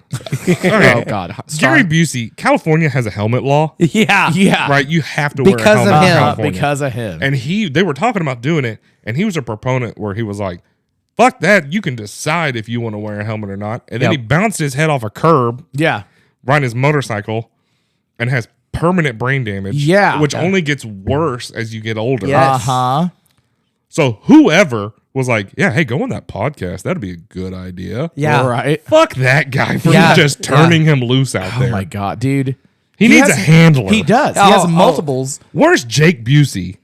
Oh God. Gary Busey, California has a helmet law, Yeah. Yeah. right? You have to wear a Because of helmet in him. California. Because of him. And they were talking about doing it, and he was a proponent where he was like, fuck that, you can decide if you want to wear a helmet or not. And then Yep. he bounced his head off a curb, yeah. riding his motorcycle, and has permanent brain damage. Yeah. Which Yeah. only gets worse as you get older. Yes. Uh-huh. So whoever was like, yeah, hey, go on that podcast. That'd be a good idea. Yeah. All right. Fuck that guy for Yeah. just turning him loose out Oh there. my God, dude. He needs has- a handler. He does. He Oh, has oh. multiples. Where's Jake Busey?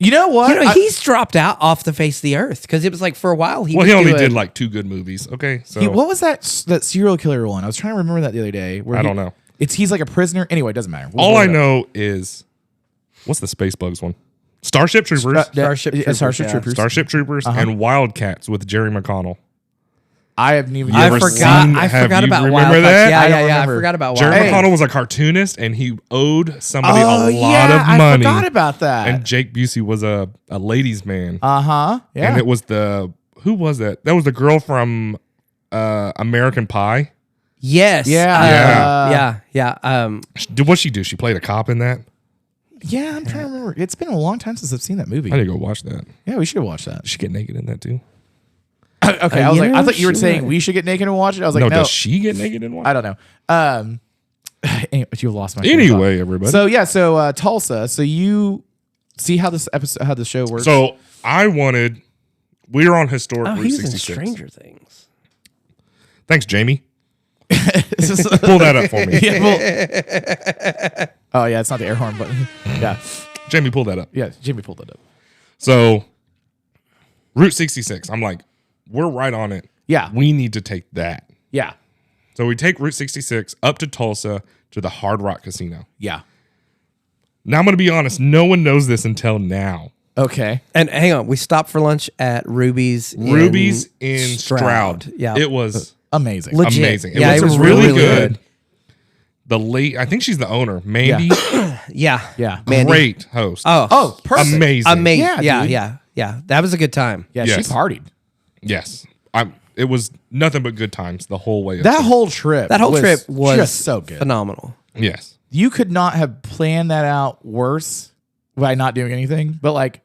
You know what? You know, he's dropped out off the face of the earth because it was like for a while he Well, was he only doing- did like 2 good movies. Okay, so What was that serial killer one? I was trying to remember that the other day. Where I don't know. He's like a prisoner. Anyway, it doesn't matter. We'll all look I it up. know is what's the Space Bugs one? Starship Troopers. Starship Troopers, Starship yeah. Troopers. Starship Troopers and Wildcats with Jerry McConnell. I haven't even. You I ever forgot. seen- I have forgot you about remember Wildcats. that? Yeah, I don't yeah, yeah. I remember. forgot about Jerry Wildcats. McConnell was a cartoonist, and he owed somebody a lot yeah, of money. I forgot about that. And Jake Busey was a ladies' man. Yeah. And it was who was that? That was the girl from American Pie. Yes. Yeah. Yeah. What'd she do? She played a cop in that? Yeah, I'm trying to remember. It's been a long time since I've seen that movie. I need to go watch that. Yeah, we should watch that. Did she get naked in that too? Okay, I was like, I thought you were she saying might. we should get naked and watch it. I was like, No, no, does she get naked in one? I don't know. Anyway, you lost my train of Anyway, thought. everybody. So Tulsa. So you see how how the show works. So we were on historic Oh, Route he was in 66. Stranger Things. Thanks, Jamie. It's just- Pull that up for me. Yeah, oh yeah, it's not the air horn button. Yeah, Jamie, pull that up. yeah. Jimmy pulled it up. So, Route 66. I'm like, we're right on it. Yeah, We need to take that. yeah, So we take Route 66 up to Tulsa to the Hard Rock Casino. yeah. Now I'm going to be honest. No one knows this until now. Okay. And hang on, we stopped for lunch at Ruby's. Ruby's in Stroud. Yeah. It was Amazing. Legit. amazing. Yeah, it it was was really really good. I think she's the owner, Mandy. Yeah. Yeah. Mandy. Great host. Oh, perfect. Amazing. Amazing. Yeah, Yeah, dude. yeah. That was a good time. Yeah, Yes. she partied. Yes. It was nothing but good times the whole way. up That there. whole trip. That whole trip was just so good. phenomenal. Yes. You could not have planned that out worse by not doing anything. But like,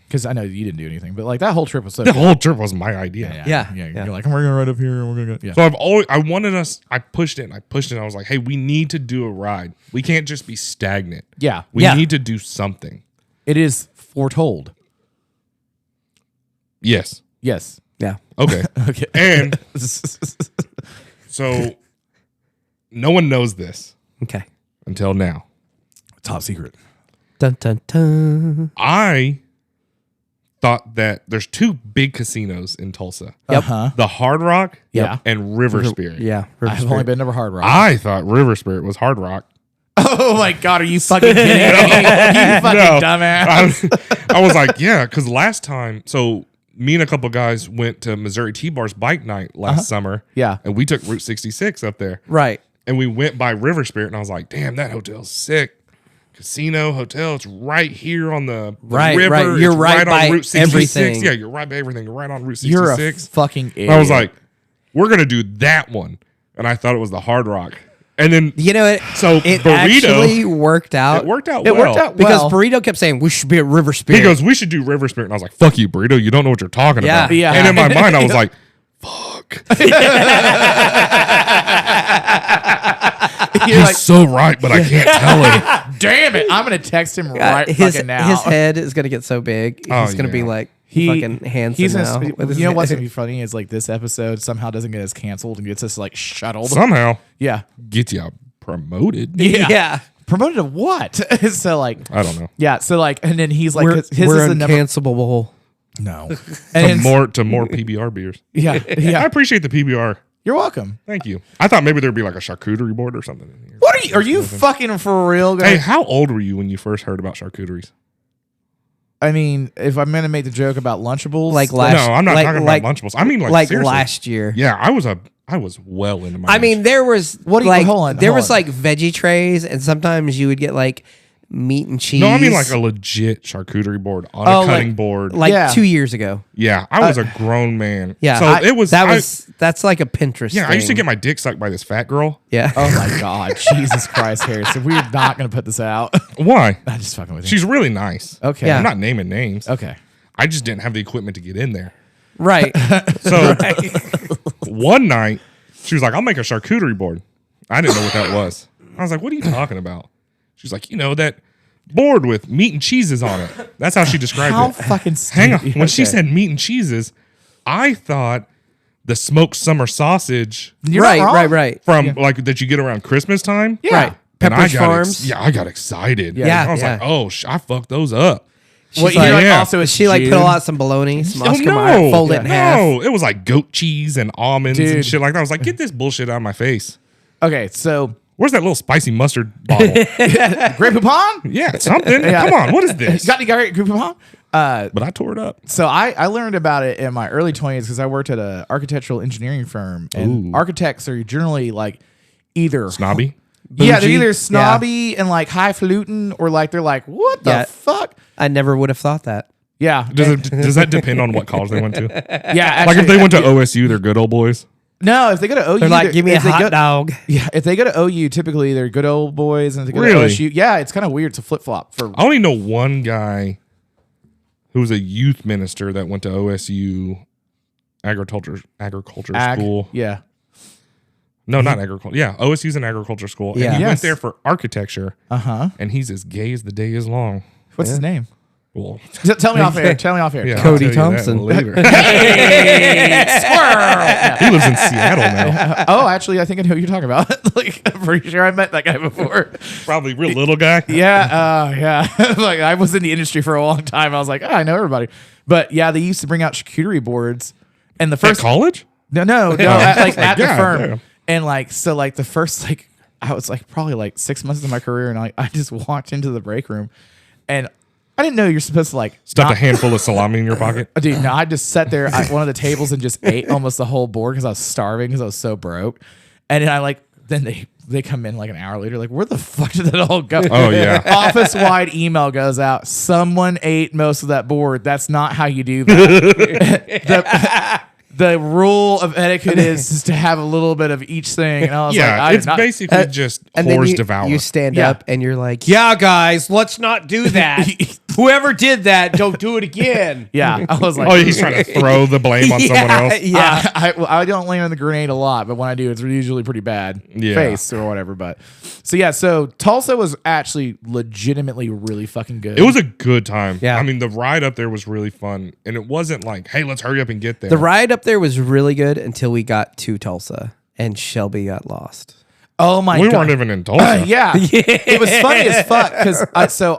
because I know you didn't do anything, but like that whole trip was so The good. whole trip was my idea. Yeah. You're like, we're gonna ride up here and we're gonna go. Yeah. So I wanted us, I pushed it and I pushed it. And I was like, hey, we need to do a ride. We can't just be stagnant. Yeah. We Yeah. need to do something. It is foretold. Yes. Yes. Yeah. Okay. Okay. And so no one knows this Okay. until now. Top secret. Dun dun dun. I thought that there's two big casinos in Tulsa. Yep. Uh-huh. The Hard Rock Yeah. and River Spirit. Yeah. River I've only Spirit. been to Hard Rock. I thought River Spirit was Hard Rock. Oh my god, are you fucking kidding me? You fucking No. dumbass. I was like, yeah, because last time, so me and a couple guys went to Missouri T-Bar's bike night last summer. Yeah. And we took Route 66 up there. Right. And we went by River Spirit, and I was like, damn, that hotel's sick. Casino, hotel, it's right here on the Right, river. right. You're It's right on by Route 66. everything. Yeah, you're right by everything. You're right on Route 66. You're a fucking idiot. And I was like, we're going to do that one. And I thought it was the Hard Rock. And then You know it. So it Burrito- actually worked out. it worked out it well. worked out because well. Burrito kept saying we should be at River Spirit. He goes, we should do River Spirit. And I was like, fuck you, Burrito. You don't know what you're talking Yeah. about. Yeah. And in my mind, I was like, fuck. You're He's like, so right, but I can't tell him. damn it, I'm gonna text him right his fucking now. his head is gonna get so big. Oh, he's gonna be yeah. like fucking handsome he's now. with his you know what's head. gonna be funny is like this episode somehow doesn't get us canceled and gets us like shuttled. Somehow Yeah. get you promoted. Yeah. Promoted to what? So like I don't know. yeah, so like and then he's like We're, his is we're the number uncancelable. no. To And it's- more PBR beers. yeah, I yeah. appreciate the PBR. You're welcome. Thank you. I thought maybe there'd be like a charcuterie board or something in here. What are you fucking for real, guys? Hey, how old were you when you first heard about charcuteries? I mean, if I'm gonna make the joke about Lunchables, Like last- No, I'm not like- talking like- about Lunchables. I mean Like seriously. last year. Yeah, I was well into my I mean, there was What do you- like hold on, there hold was on. like veggie trays, and sometimes you would get like meat and cheese. No, I mean like a legit charcuterie board on Oh, a cutting like- board. like Yeah. 2 years ago. Yeah, I was a grown man. Yeah, So it was that's like a Pinterest. yeah, I used to thing. get my dick sucked by this fat girl. Yeah. oh my god, Jesus Christ, Harrison, we're not gonna put this out. Why? I'm just fucking with you. She's really nice. Okay. Yeah. I'm not naming names. Okay. I just didn't have the equipment to get in there. Right. So one night, she was like, I'll make a charcuterie board. I didn't know what that was. I was like, what are you talking about? She's like, that board with meat and cheeses on it. That's how she described How it. fucking Hang on. stupid. When she Okay. said meat and cheeses, I thought the smoked summer sausage You're not wrong. right. from like that you get around Christmas time. Yeah. Right. And I Pepperidge got Farms. I got excited. Yeah. I was like, oh, I fucked those up. Well, She's you're like, like, yeah. also it's she like June. put out some bologna, some Oh, Oscar Mayer, fold it in half. No, it was like goat cheese and almonds Dude. and shit like that. I was like, get this bullshit out of my face. Okay, so Where's that little spicy mustard bottle? Grey Poupon? Yeah, something. Come on, what is this? Got any Grey Poupon? But I tore it up. So I learned about it in my early 20s because I worked at an architectural engineering firm, and architects are generally like either Snobby. Yeah, they're Bougie. either snobby and like highfalutin, or like they're like, what the fuck? I never would have thought that. Yeah, Does that depend on what college they went to? yeah. Like Actually, if they went to OSU, they're good old boys. no, if they go to OU, They're like, give me a if they hot go- dog. Yeah, if they go to OU, typically they're good old boys, and if they go Really? to OSU, yeah, it's kind of weird to flip flop. For I only know one guy who was a youth minister that went to OSU agriculture school. Yeah, No, not agriculture. Yeah, OSU's an agriculture school. Yeah. And he Yes. went there for architecture, uh-huh. and he's as gay as the day is long. What's his name? Well, Tell me off air. Tell me off air. yeah, Cody I'll tell you that Thompson. later. Squirrel. He lives in Seattle now. Oh, actually, I think I know who you're talking about. Like, I'm pretty sure I met that guy before. Probably real little guy. Yeah. Like, I was in the industry for a long time. I was like, I know everybody. But yeah, they used to bring out charcuterie boards, and the At first college? no, at the God firm, damn. and like so, like the first like I was like probably like 6 months of my career, and I just walked into the break room, and I didn't know you're supposed to like Stuffed a not- handful of salami in your pocket? Dude, no, I just sat there at one of the tables and just ate almost the whole board because I was starving because I was so broke. And then they come in like an hour later, like, where the fuck did that all go? Oh, yeah. Office wide email goes out. Someone ate most of that board. That's not how you do that. The rule of etiquette is to have a little bit of each thing. And I was like, Yeah, I did it's not- basically just And then whores you, devour. you stand Yeah. up and you're like, yeah, guys, let's not do that. Whoever did that, don't do it again. Yeah, I was like, Oh, he's trying to throw the blame on someone else. Yeah. I don't land on the grenade a lot, but when I do, it's usually pretty bad Yeah. face or whatever. But so Tulsa was actually legitimately really fucking good. It was a good time. Yeah. I mean, the ride up there was really fun. And it wasn't like, hey, let's hurry up and get there. The ride up there was really good until we got to Tulsa and Shelby got lost. oh my we god, weren't even in Tulsa. yeah. It was funny as fuck because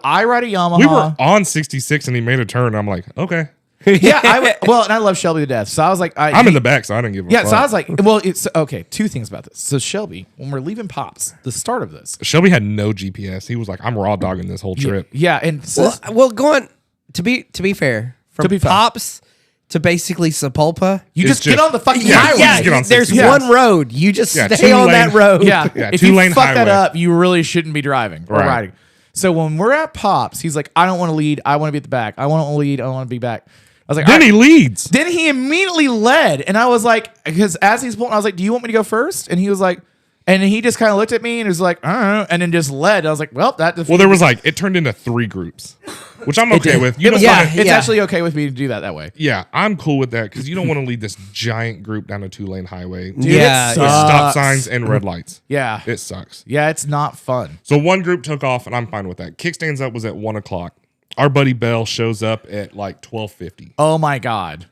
I ride a Yamaha. We were on 66 and he made a turn. I'm like, okay. Yeah, and I love Shelby to death. So I was like, I'm in the back, so I didn't give a yeah. fuck. So I was like, well, it's okay. Two things about this. So Shelby, when we're leaving Pops, the start of this, Shelby had no GPS. He was like, I'm raw dogging this whole trip. yeah, and so Well, going to be fair, from To be fair. Pops to basically Sepulpa. you it's just get just- on the fucking Yeah, highway. just get on there's 66. one road. You just Yeah, stay on that road. Yeah, Yeah, if you 2-lane fuck that highway. up, you really shouldn't be driving or Right. riding. So when we're at Pops, he's like, I don't want to lead. I want to be at the back. I want to lead. I want to be back. I was like, Then all he right. leads. Then he immediately led, and I was like, because as he's pulling, I was like, do you want me to go first? And he was like, and he just kind of looked at me and was like, I don't know, and then just led. I was like, well, that. Well, there was like, it turned into 3 groups, which I'm okay with. You It don't was Yeah, wanna, It's yeah. actually okay with me to do that way. yeah, I'm cool with that because you don't want to lead this giant group down a 2-lane highway with Yeah, it yeah. stop sucks. signs and red lights. Yeah, It sucks. yeah, it's not fun. So one group took off, and I'm fine with that. Kickstands up was at 1 o'clock. Our buddy Bell shows up at like 12:50. Oh my god.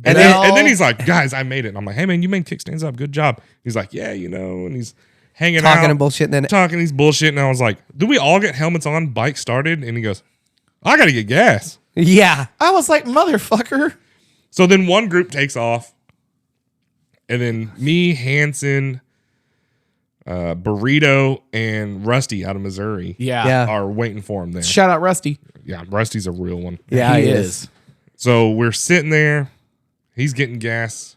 And Bell- then he's like, guys, I made it. And I'm like, hey, man, you made kickstands up. Good job. He's like, yeah, and he's hanging Talking out. and bullshit. And then Talking, he's bullshitting. And I was like, do we all get helmets on, bike started? And he goes, I got to get gas. yeah, I was like, motherfucker. So then one group takes off. And then me, Hanson, Burrito, and Rusty out of Missouri Yeah. are waiting for him there. Shout out Rusty. Yeah, Rusty's a real one. yeah, he he is. So we're sitting there. He's getting gas,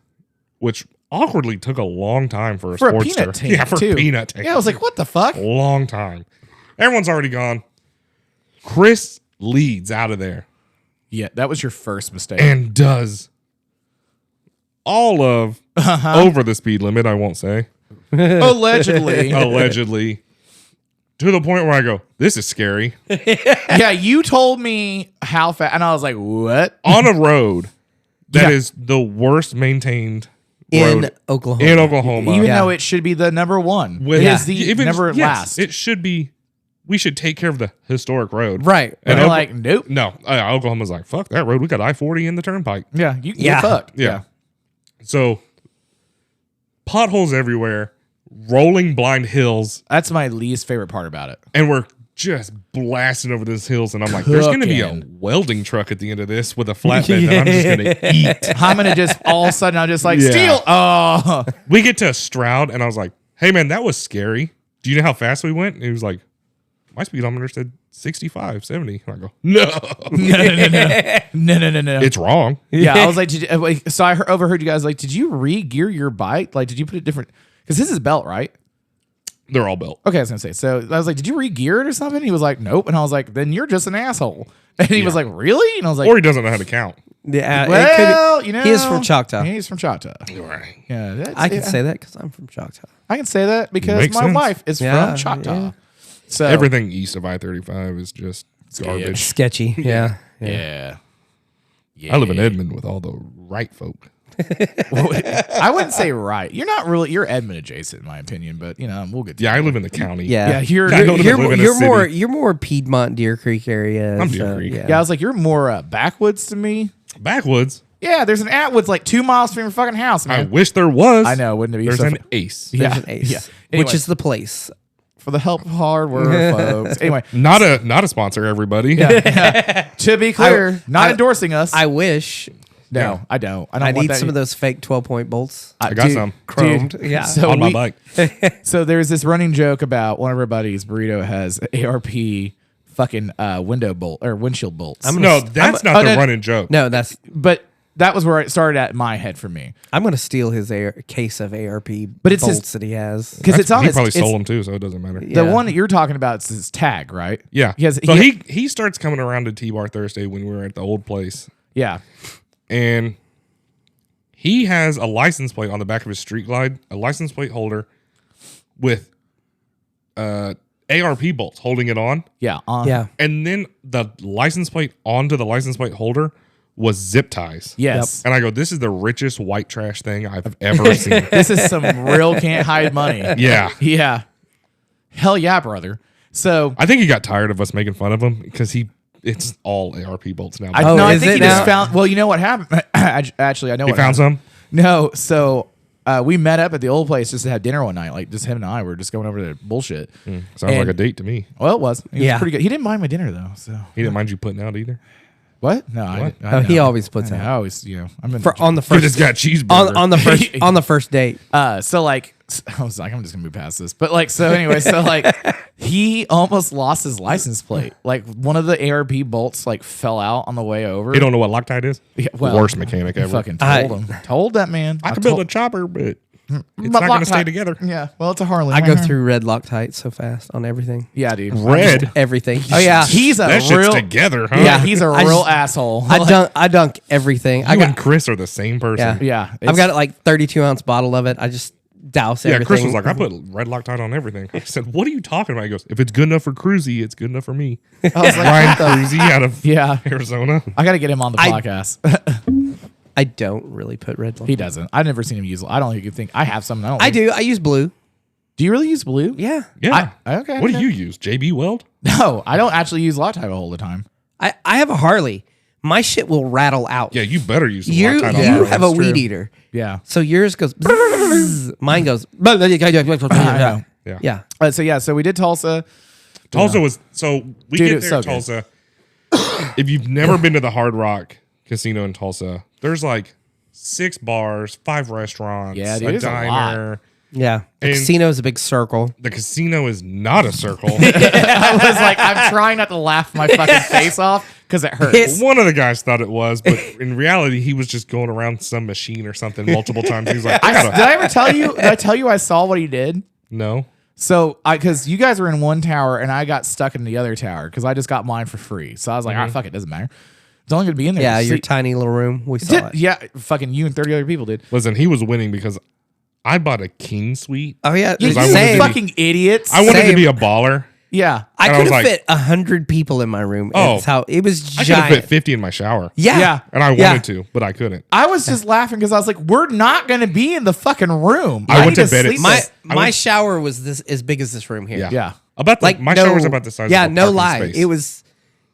which awkwardly took a long time for a For a Sportster. peanut tank, Yeah, for too. a peanut tank. Yeah, I was like, what the fuck? Long time. Everyone's already gone. Chris leads out of there Yeah, that was your first mistake. and does all of over the speed limit, I won't say, Allegedly. allegedly, to the point where I go, this is scary. Yeah, you told me how fast, and I was like, what? On a road that Yeah. is the worst maintained in road Oklahoma. in Oklahoma. Even Yeah. though it should be the number one. With- It is the even- never yes, last. It should be. We should take care of the historic road, Right. and And they're Okla- like, nope. No, Oklahoma's like, fuck that road. We got I-40 in the turnpike. Yeah, you Yeah. get fucked. Yeah. So potholes everywhere, rolling blind hills, That's my least favorite part about it. and we're just blasting over these hills. And I'm like, there's going to be a Cooking. welding truck at the end of this with a flatbed that I'm just going to eat. I'm gonna just all of a sudden I'm just like Yeah. steal. Oh, We get to Stroud, and I was like, hey, man, that was scary. do you know how fast we went? And he was like, my speedometer said 65, 70. And I go, no. No. It's wrong. Yeah, I was like, so I overheard you guys like, did you re-gear your bike? Like, did you put it different? Because this is belt, right? They're all built. Okay, I was gonna say. So I was like, did you re-gear it or something? He was like, nope. And I was like, then you're just an asshole. And he was like, really? And I was like, Or he doesn't know how to count. Yeah, well, you know, he is from Choctaw. He's from Choctaw. Right. Yeah, I can say that because I'm from Choctaw. I can say that because Makes my sense. wife is Yeah, from Choctaw. yeah. So Everything east of I-35 is just garbage. Sketchy. Yeah. Yeah. I live in Edmond with all the right folk. I wouldn't say right. You're not really. You're Edmond adjacent, in my opinion. But you know, we'll get. To Yeah, I live in the county. Yeah. you're. I don't even live in a city. you're more Piedmont, Deer Creek area. I'm Deer Creek. Yeah, I was like, you're more backwoods to me. Backwoods. Yeah, there's an Atwoods like 2 miles from your fucking house, I man. wish there was. I know, wouldn't it be There's so an fu- ace. Yeah, There's an ace, yeah. which Anyway. is the place. For the help of hard work, folks. Anyway, Not a sponsor, everybody. to be clear, not I- endorsing us. I wish no, I don't. I don't I want need that. some of those fake 12-point bolts. I got some. Chromed. Yeah. So on my bike. So there's this running joke about one of our buddies, Burrito, has ARP fucking window bolt or windshield bolts. No, that's not the no, running joke. No, that's. But that was where it started at in my head for me. I'm gonna steal his case of ARP But it's his- bolts that he has. Because it's on He his, probably it's- stole them too, so it doesn't matter. Yeah. The one that you're talking about is his tag, right? Yeah. He has, So he starts coming around to T-Bar Thursday when we were at the old place. yeah. And he has a license plate on the back of his Street Glide, a license plate holder with ARP bolts holding it on. Yeah. Yeah. And then the license plate onto the license plate holder was zip ties. Yes. And I go, this is the richest white trash thing I've ever seen. This is some real can't hide money. Yeah. Yeah. Hell yeah, brother. So I think he got tired of us making fun of him because it's all ARP bolts now. I is think it he just now? found. Well, you know what happened? Actually, I know he what found happened. some? No, so we met up at the old place just to have dinner one night. Like just him and I were just going over the bullshit. Sounds And- like a date to me. Well, it was. He was Yeah. pretty good. He didn't mind my dinner though. So He didn't mind you putting out either. what? No, I What? didn't. Oh, he know. always puts I out. always, you know, I'm in For on the He first just got cheeseburger. on the first date. So like I was like, I'm just gonna move past this. But like, so anyway, so like he almost lost his license plate. Like one of the ARP bolts like fell out on the way over. He don't know what Loctite is? Yeah, well, Worst mechanic ever. Fucking I- told him. Told that man. I could build a chopper, but it's But not going to Loctite- stay together. Yeah. Well, it's a Harley. I go through red Loctite so fast on everything. Yeah, dude. Red. Everything. Oh yeah. He's a That shit's real. together, huh? Yeah, he's a I real just- asshole. I dunk everything. You I got and Chris are the same person. yeah. Yeah, I've got like 32-ounce bottle of it. I just douse Yeah, everything. Chris was like, I put red Loctite on everything. I said, what are you talking about? He goes, if it's good enough for Cruzy, it's good enough for me. I was like, Ryan Cruzy out of yeah. Arizona. I got to get him on the I- podcast. I don't really put red Loctite. He doesn't. I've never seen him use. I don't think you think I have some. I do. I use blue. Do you really use blue? Yeah. Yeah. Okay. What do you use? JB Weld? No, I don't actually use Loctite all the time. I have a Harley. My shit will rattle out. Yeah, you better use some You Loctite on you that. have a That's weed true. eater. Yeah. So yours goes. Mine goes. know. Yeah. Yeah. So we did Tulsa. Tulsa was, so we Dude, get it's there so in Tulsa. If you've never been to the Hard Rock Casino in Tulsa, there's like 6 bars, 5 restaurants, Yeah, dude, a it's a lot. diner. Yeah. The And- casino is a big circle. The casino is not a circle. I was like, I'm trying not to laugh my fucking face off because it hurts. It's- One of the guys thought it was, but in reality, he was just going around some machine or something multiple times. He was like, I Did gotta, I ever tell you? Did I tell you I saw what he did? no. So because you guys were in one tower and I got stuck in the other tower because I just got mine for free. So I was like, all right, fuck it, doesn't matter. It's only gonna be in there. Yeah, to your see- tiny little room. We saw it. Yeah, fucking you and 30 other people did. Listen, he was winning because I bought a king suite. Oh yeah. You I wanted to Same. be- fucking idiots. I wanted to Same. be a baller. Yeah. I and I could was have like- fit 100 people in my room. Oh. It's how it was I could have giant. fit 50 in my shower. Yeah. Yeah. And I Yeah. wanted to, but I couldn't. I was just laughing because I was like, we're not going to be in the fucking room. I went need to bed at sleep My this- I my went- shower was this as big as this room here. Yeah. Yeah. About the, Like my no, shower's about the size Yeah, of a no parking lie. space. It was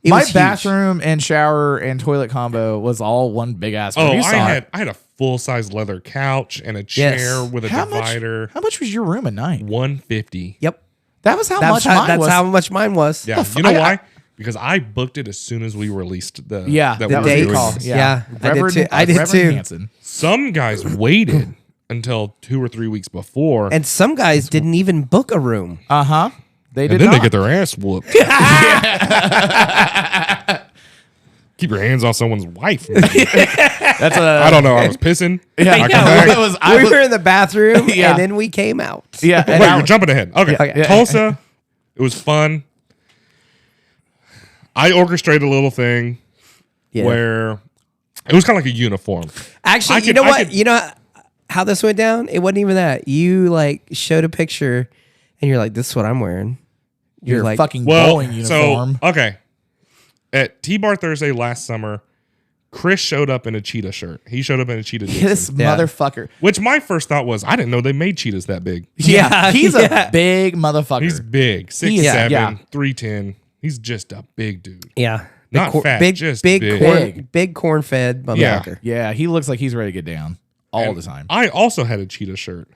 My huge. bathroom and shower and toilet combo was all one big ass room. Oh, You I saw it. had a full size leather couch and a chair with a How divider. How much was your room a night? $150. Yep. That was how That's much mine that's was. how much mine was. Yeah. f- You know I- why? Because I booked it as soon as we released the Yeah, that that we was were the doing call. this. Yeah, I did Reverend- too. I did Reverend too. Hansen. Some guys waited until 2 or 3 weeks before. And some guys didn't even book a room. They And did then not. they get their ass whooped. Keep your hands off someone's wife. That's I don't know. I was pissing. Yeah, I come Yeah, back. we were in the bathroom Yeah. and then we came out. Yeah. Wait, you're jumping ahead. Okay. Yeah. Tulsa, it was fun. I orchestrated a little thing Yeah. where it was kind of like a uniform. Actually, I you know could- I what? could- You know how this went down? It wasn't even that. You like showed a picture and you're like, this is what I'm wearing. Your like, fucking Well, bowling uniform. so, okay. At T-Bar Thursday last summer, Chris showed up in a cheetah shirt. He showed up in a cheetah This Dixon. Yeah. motherfucker. Which my first thought was, I didn't know they made cheetahs that big. Yeah, He's yeah. a big motherfucker. He's big, 6'7", yeah. 310. He's just a big dude. Yeah. Not fat, big, just big, big. corn, big corn-fed motherfucker. Yeah, he looks like he's ready to get down all And the time. I also had a cheetah shirt.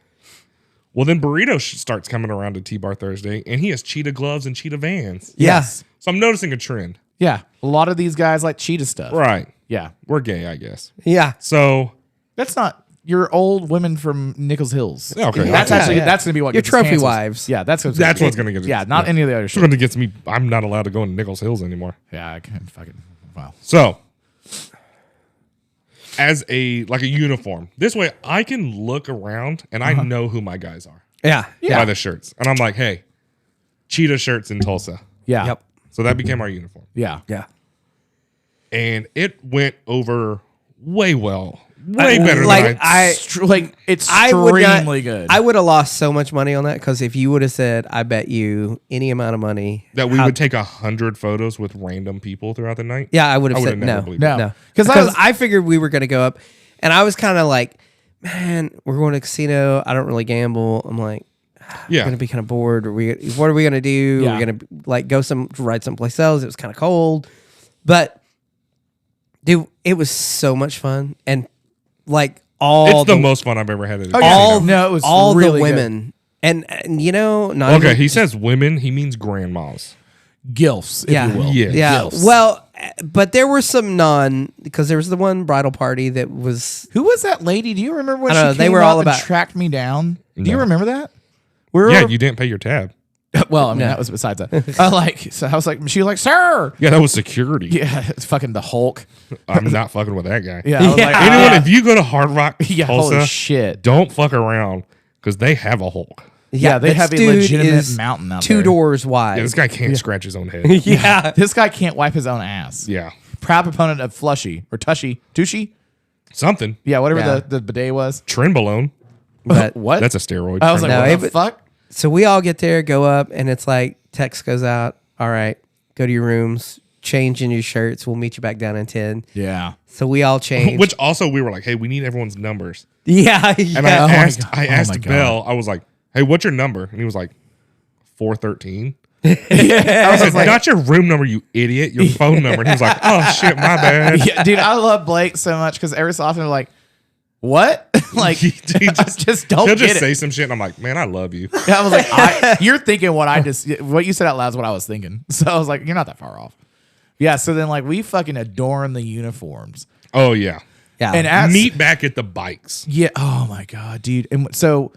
Well, then Burrito starts coming around to T-Bar Thursday, and he has cheetah gloves and cheetah Vans. Yeah. Yes. So I'm noticing a trend. Yeah. A lot of these guys like cheetah stuff. Right. Yeah. We're gay, I guess. Yeah. So That's not your old women from Nichols Hills. Okay. That's Yeah, actually yeah. that's gonna be what Your gets us trophy canceled. wives. Yeah, that's what's gonna get us. Yeah, not any of the other it's shit. going to get me. I'm not allowed to go into Nichols Hills anymore. Yeah, I can fucking wow. So, as a uniform, this way I can look around and I know who my guys are Yeah. by the shirts, and I'm like, hey, cheetah shirts in Tulsa. Yeah. Yep. So that became our uniform, Yeah. Yeah. and it went over way well, way better like, than It's I would not, extremely good. I would have lost so much money on that because if you would have said, I bet you any amount of money that we how- would take 100 photos with random people throughout the night. Yeah, I would I have would said have never no. believed No. No. 'Cause I Because was- I figured we were going to go up and I was kind of like, man, we're going to a casino. I don't really gamble. I'm like, Yeah, going to be kind of bored. What are we going to do? Yeah. We're going to like go ride someplace else. It was kind of cold, but dude, it was so much fun. And like all it's the most fun I've ever had at a Oh, yeah. all, casino. No, it was all really the women. And you know, not Okay, even- he says women. He means grandmas. Gilfs, if yeah, you will. Yeah. yeah. Gilfs. Well, but there were some because there was the one bridal party that was Who was that lady? Do you remember when I she don't know, came they were up all and about- tracked me down? Do you No. remember that? We were Yeah, you didn't pay your tab. well, I mean No. that was besides that. So I was like, she was like, sir. Yeah, that was security. Yeah, it's fucking the Hulk. I'm not fucking with that guy. Yeah, I was Yeah. like, Anyone, if you go to Hard Rock, yeah, Tulsa, holy shit. don't fuck around because they have a Hulk. Yeah, they this have a dude legitimate is mountain out 2 there. doors wide. Yeah, this guy can't scratch his own head. Yeah. This guy can't wipe his own ass. Yeah, Proud proponent of Flushy or Tushy. something. Yeah, whatever Yeah. the bidet was. Trenbolone. But What? That's a steroid. I was like, No, what it the was- fuck? so we all get there, go up, and it's like text goes out. All right, go to your rooms, change in your shirts. We'll meet you back down in 10. Yeah. So we all changed. Which also we were like, hey, we need everyone's numbers. yeah, yeah. And Oh my I asked, God. I Oh asked my God. Bell. I was like, hey, what's your number? And he was like, 413. I was like, Not your room number, you idiot. Your phone number. And he was like, oh shit, my bad. yeah, dude, I love Blake so much because every so often they're like, what? like, He I just don't He'll get just it. say some shit, and I'm like, man, I love you. I was like, you're thinking what you said out loud is what I was thinking. So I was like, you're not that far off. Yeah. So then, like, we fucking adorn the uniforms. Oh yeah. yeah. And at Meet back at the bikes. yeah. Oh my god, dude. And so,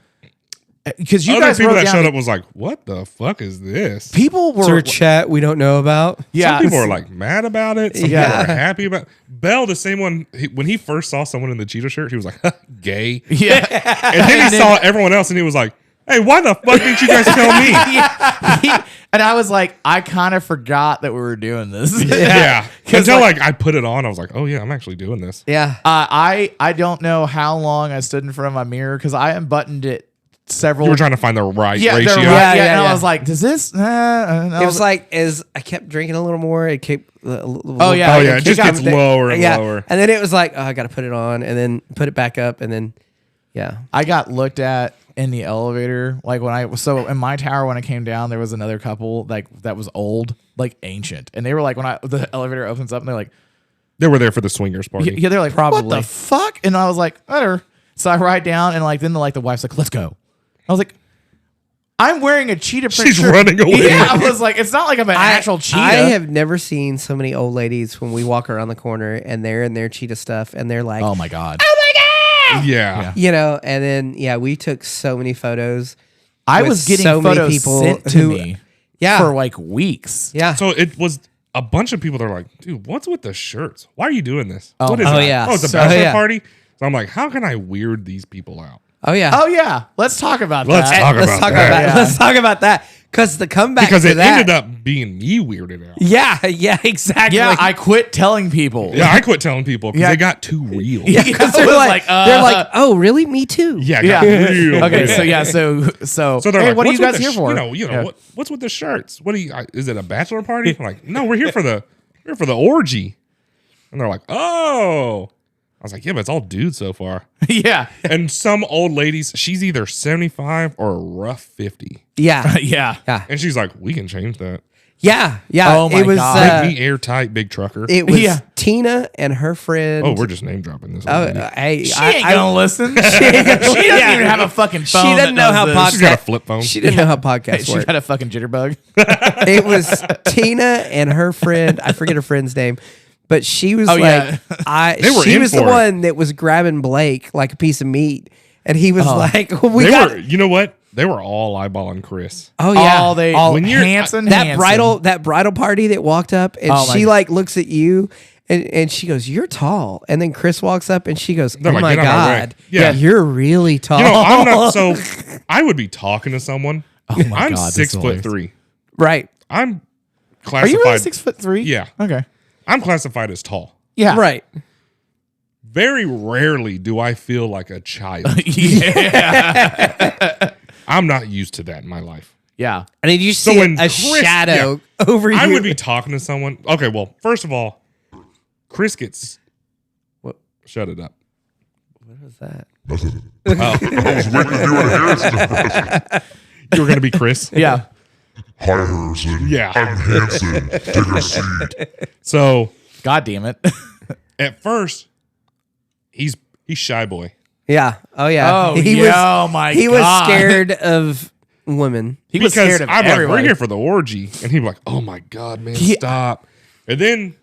because you Other guys people wrote that down showed up was like, what the fuck is this? people were Sir chat we don't know about. yeah. Some people are like mad about it. Some Yeah. people are happy about it. Bell, the same one, when he first saw someone in the cheetah shirt, he was like, gay. yeah. And then he saw everyone else and he was like, hey, why the fuck didn't you guys tell me? And I was like, I kind of forgot that we were doing this. Yeah. 'Cause, Until like- like I put it on, I was like, oh yeah, I'm actually doing this. Yeah. I don't know how long I stood in front of my mirror because I unbuttoned it several. You were trying to find the right yeah, ratio. they're right, Yeah, yeah, yeah, and yeah. I was like, does this? And I It was like as I kept drinking a little more, it kept. Oh, yeah. Oh yeah, it just kick gets up. lower and yeah. lower. And then it was like, oh, I got to put it on, and then put it back up, and then yeah. I got looked at in the elevator. Like so in my tower when I came down, there was another couple like that was old, like ancient, and they were like when the elevator opens up, and they're like, They were there for the swingers party. yeah, they're like, what Probably. the fuck? And I was like, whatever. So I write down, and like then the wife's like, let's go. I was like, I'm wearing a cheetah print She's shirt. running away. Yeah, I was like, it's not like I'm an actual cheetah. I have never seen so many old ladies when we walk around the corner and they're in their cheetah stuff and they're like, Oh my god. oh my Yeah. You know, and then we took so many photos. I with was getting so many photos people sent to me Yeah. for like weeks. Yeah. So it was a bunch of people that are like, dude, what's with the shirts? Why are you doing this? Oh, What is oh, it? yeah. Oh, it's a So- bachelor yeah. party? So I'm like, how can I weird these people out? Oh yeah. Oh yeah, let's talk about Let's that. talk Let's about talk that. about Yeah. Let's talk about that because the comeback Because to it that, ended up being me weirded out. Yeah, exactly. Yeah, I quit telling people. Yeah, I quit telling people because Yeah. they got too real. Yeah, because they're I was like, they're like, oh, really? Me too. Yeah, Yeah. got real. Okay, real. so So they're hey, like, what are you "What's with guys the here for? You know, Yeah. what's with the shirts? What do you? Is it a bachelor party? I'm like, no, we're here for the orgy. And they're like, oh. I was like, yeah, but it's all dudes so far. Yeah, And some old ladies, she's either 75 or a rough 50, Yeah, yeah. yeah, and she's like, we can change that. yeah. Oh my it was, God. Make me airtight, big trucker. it was Yeah. Tina and her friend. Oh, we're just name dropping this. Oh, old lady. hey, She ain't gonna listen. She doesn't doesn't even have a fucking phone. She doesn't that know how does this. She's got a flip phone. She didn't know how podcasts She's work. got a fucking jitterbug. It was Tina and her friend. I forget her friend's name, but she was Oh, like, yeah. They were she in was the for it. one that was grabbing Blake like a piece of meat, and he was like, "We They got." were, you know what? They were all eyeballing Chris. Oh yeah, All they All- when you're- Hanson, that bridal party that walked up, and Oh, my she God. like looks at you. And she goes, "You're tall." And then Chris walks up and she goes, They're "Oh like, my "Get out of my way." God, Yeah. you're really tall." You know, I'm not. So I would be talking to someone. Oh my I'm God, that's 6'3". hilarious. right, I'm Are classified. you really 6'3"? Yeah. Okay. I'm classified as tall. Yeah. right. Very rarely do I feel like a child. Yeah. I'm not used to that in my life. Yeah. And then you So see when a Chris- shadow over you. I would be talking to someone. Okay, well, first of all, Chris gets. What? Shut it up. What was that? I was waiting to do a Harrison impression. You were going to be Chris. Yeah. Hi, Harrison. Yeah. I'm Hanson. Take a seat. So God damn it. at first, he's shy boy. Yeah. Oh yeah. Oh, yeah. Oh, my He God. was scared of women. He was Because scared of I'm like, everyone. we're here for the orgy. And he'd be like, oh my God, man, Yeah. stop. And then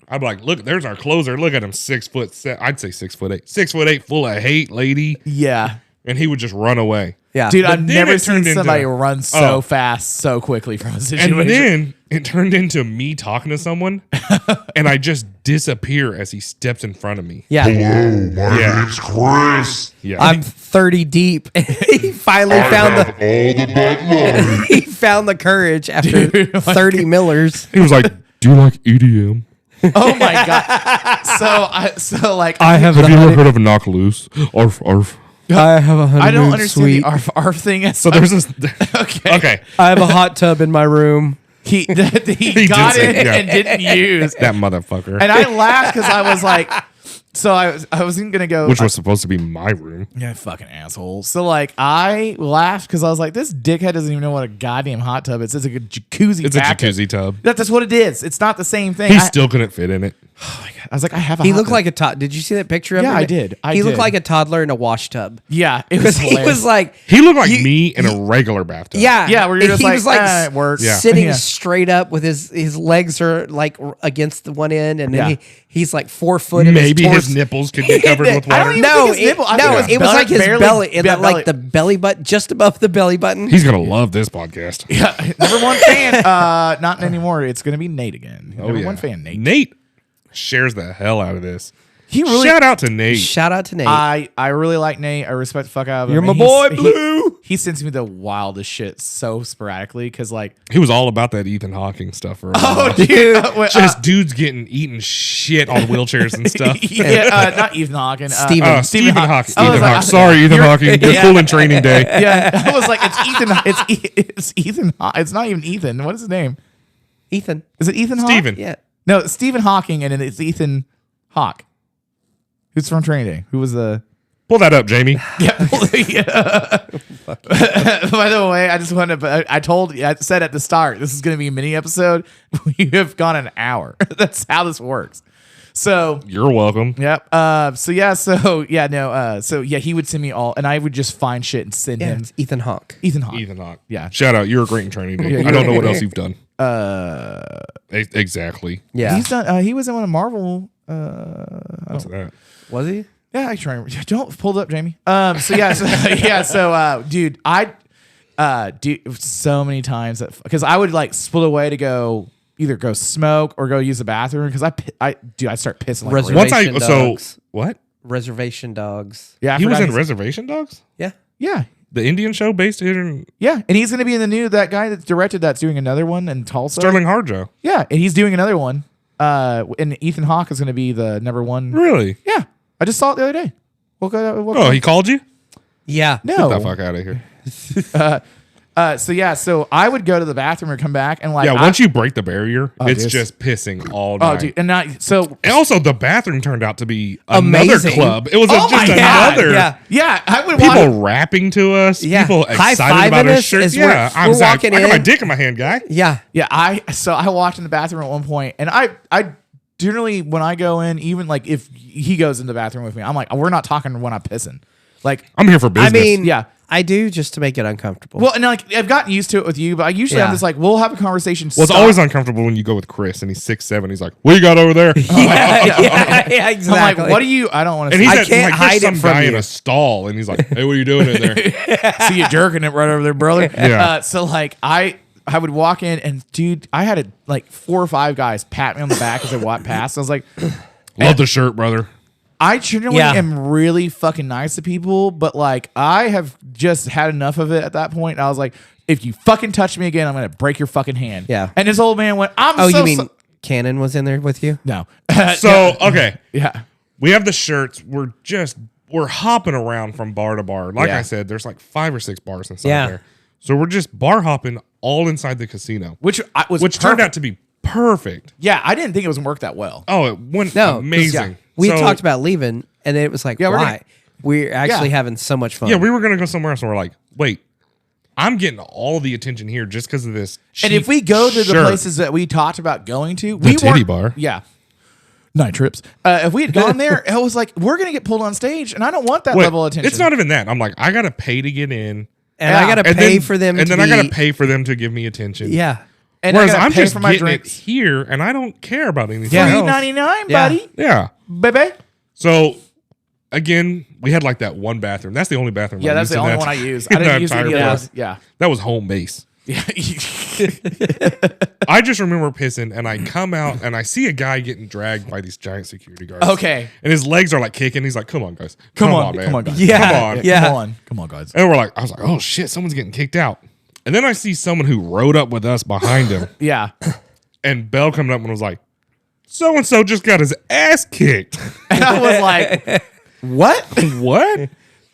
I'd be like, look, there's our closer. Look at him, 6'7". I'd say 6'8". 6'8", full of hate, lady. Yeah. And he would just run away. Yeah. Dude, But I've then never it turned seen somebody into- run so Oh. fast, so quickly from a situation. And then it turned into me talking to someone, and I just disappear as he steps in front of me. Yeah. Hello, my Yeah. name's Chris. Yeah. I'm 30 deep. He finally I found have all the Bud Light. he found the courage after Dude, 30 Millers. he was like, do you like EDM? oh my God. So like, have Have you ever heard of Knock Loose? Arf, arf. I have a honeymoon I don't understand suite. the arf thing. So there's this. okay. Okay. I have a hot tub in my room. He got did, it yeah. and didn't use. That motherfucker. And I laughed because I was like, so I wasn't gonna go. Which was supposed to be my room. Yeah, fucking asshole. So like, I laughed because I was like, this dickhead doesn't even know what a goddamn hot tub is. It's like a jacuzzi. It's a packet. jacuzzi tub. That's what it is. It's not the same thing. He I still couldn't fit in it. was like, I have a. He hot looked tub. like a toddler. Did you see that picture of him? Yeah, I did. I He looked did. like a toddler in a wash tub. Yeah, it Because was he hilarious. was like, He looked like You- me in a regular bathtub. yeah. Yeah, where you're and just he like, was like it works. Yeah. sitting Yeah. straight up with his legs are like against the one end, and then Yeah. he's like 4 foot. And Maybe his, his torso- nipples could get covered with I don't water. even No, think his nipple- I no, think it was his like his barely- belly, and yeah, like the belly button, just above the belly button. He's going to love this podcast. Yeah, number one fan. Not anymore. It's gonna be Nate again. Oh, Number yeah. one fan, Nate. Nate shares the hell out of this. He really. Shout out to Nate. Shout out to Nate. I really like Nate. I respect the fuck out of him. You're my And boy, he- Blue. He sends me the wildest shit so sporadically because like, He was all about that Ethan Hawking stuff for a while. oh dude, Just dudes getting eaten shit on wheelchairs and stuff. yeah, not Ethan Hawking. Steven. Stephen Hawking. I was Ethan like, Hawking. Sorry, Ethan you're- Hawking. You're yeah. cool in training day. Yeah, I was like, it's Ethan. It's Ethan. It's not even Ethan. What is his name? Ethan. Is it Ethan? Steven. Yeah. No, it's Stephen Hawking, and then it's Ethan Hawke. Who's from Training Day? Who was the? Pull that up, Jamie. Yeah. Yeah. By the way, I just wanted to. I said at the start, this is going to be a mini episode. We have gone an hour. That's how this works. So. You're welcome. Yep. So he would send me all, and I would just find shit and send Yeah, him. it's Ethan Hawke. Ethan Hawke. Ethan Hawke. Yeah. Shout out. You're great in training day. Yeah, I don't know what you're- else you've done. Exactly. Yeah. He's done. He was in one of Marvel. What's that? Was he? Yeah, I try. Don't pull it up, Jamie. Dude, so many times because I would like split away to go either go smoke or go use the bathroom because I start pissing like Reservation dogs. What? Reservation Dogs. yeah. He was in Reservation Dogs? Yeah. Yeah, The Indian show based here in yeah, and he's gonna be in the new that guy that's directed that's doing another one in Tulsa. Sterling Harjo. Yeah, and he's doing another one. And Ethan Hawke is gonna be the number one. Really? Yeah, I just saw it the other day. Oh, he called you? Yeah. no. Get the fuck out of here. So I would go to the bathroom or come back and like Yeah, once you break the barrier, it's dude. just pissing all night. oh dude, and And also, the bathroom turned out to be another Amazing. club. It was Oh just my God, another. Yeah. I would People watch. rapping to us. Yeah. People excited High-fiving about our us shirts. as we're walking I got my in. dick in my hand, guy. Yeah. Yeah, I walked in the bathroom at one point, and I generally when I go in, even like if he goes in the bathroom with me, I'm like, we're not talking when I'm pissing. Like I'm here for I business. mean, Yeah. I do just to make it uncomfortable. well, and like I've gotten used to it with you, but I usually I'm Yeah. just like we'll have a conversation. well, it's always uncomfortable when you go with Chris and he's 6'7". He's like, "What you got over there?" yeah, I'm exactly. like, what do you? I don't want to And see, he's I can't like, hide there's it some from guy in you. a stall, and he's like, "Hey, what are you doing in there?" see you jerking it right over there, brother. Yeah. So like I would walk in and dude, I had like 4 or 5 guys pat me on the back as I walked past. I was like, Love the shirt, brother. I generally Yeah. am really fucking nice to people, but like I have just had enough of it at that point. I was like, if you fucking touch me again, I'm gonna break your fucking hand. Yeah. And this old man went, Oh, you mean Cannon was in there with you? no? So okay, yeah. we have the shirts. We're hopping around from bar to bar. Like Yeah. I said, there's like 5 or 6 bars inside Yeah. there. So we're just bar hopping all inside the casino, Which was which turned out to be perfect. Yeah, I didn't think it was gonna work that well. Oh, it went No, 'cause, amazing. yeah, we So- talked about leaving, and then it was like, Yeah, we're why? gonna- We're actually Yeah. having so much fun. Yeah, we were gonna go somewhere else, and we're like, wait, I'm getting all the attention here just because of this. And if we go to the shirt. places that we talked about going to, The we titty weren't- bar. Yeah. 9 trips. If we had gone there, it was like, we're going to get pulled on stage, and I don't want that Wait, level of attention. it's not even that. I'm like, I gotta pay to get in, and I got to and pay then, for them. and to then I gotta be- pay for them to give me attention. Yeah, And Whereas I gotta I'm pay just for my getting it drinks. here, and I don't care about anything Yeah. else. $3.99, Yeah. buddy. Yeah. Baby. So again, we had like that one bathroom. That's the only bathroom. Yeah, I that's used the in only that- one I use. in I didn't that use entire any place. others. Yeah. That was home base. Yeah. I just remember pissing, and I come out and I see a guy getting dragged by these giant security guards. Okay. And his legs are like kicking. He's like, "Come on, guys. Come on, man. come on, guys. Yeah. Come on." Yeah. Come on. Come on, guys. And we're like, I was like, "Oh shit, someone's getting kicked out." And then I see someone who rode up with us behind him, Yeah. and Bell coming up and was like, "So and so just got his ass kicked." And I was like, what? What?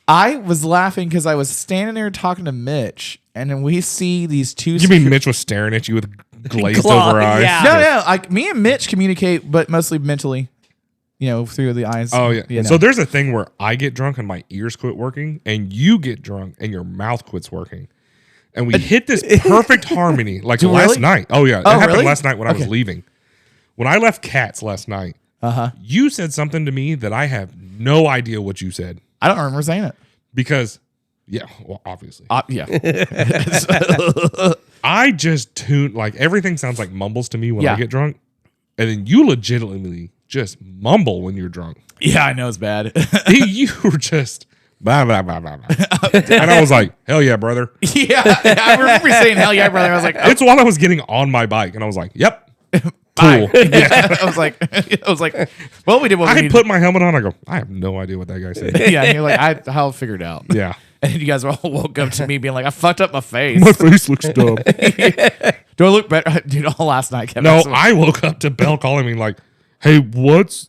I was laughing because I was standing there talking to Mitch, and then we see these two. You mean Mitch was staring at you with glazed Claw, over eyes? yeah. No. Like me and Mitch communicate, but mostly mentally. You know, through the eyes. Oh yeah. You know. So there's a thing where I get drunk and my ears quit working, and you get drunk and your mouth quits working, and we hit this perfect harmony like Really? last night. Oh yeah, it Oh, happened really? last night when I was Okay. leaving. When I left Cats last night, you said something to me that I have no idea what you said I don't remember saying it. because, yeah, well, obviously, Yeah. I just tune like everything sounds like mumbles to me when I Yeah. get drunk, and then you legitimately just mumble when you're drunk. Yeah, I know it's bad. You were just blah, blah, blah, blah, blah. And I was like, hell yeah, brother. Yeah, I remember saying hell yeah, brother. I was like, oh, It's while I was getting on my bike, and I was like, yep, bye. cool. I was like, well, we did what we I needed. put my helmet on. I go, I have no idea what that guy said. Yeah, and you're like, I'll figure it out. Yeah. And you guys all woke up to me being like, I fucked up my face. My face looks dumb. Do I look better? Dude, all last night kept No, asking me- I woke up to Belle calling me like, hey, what's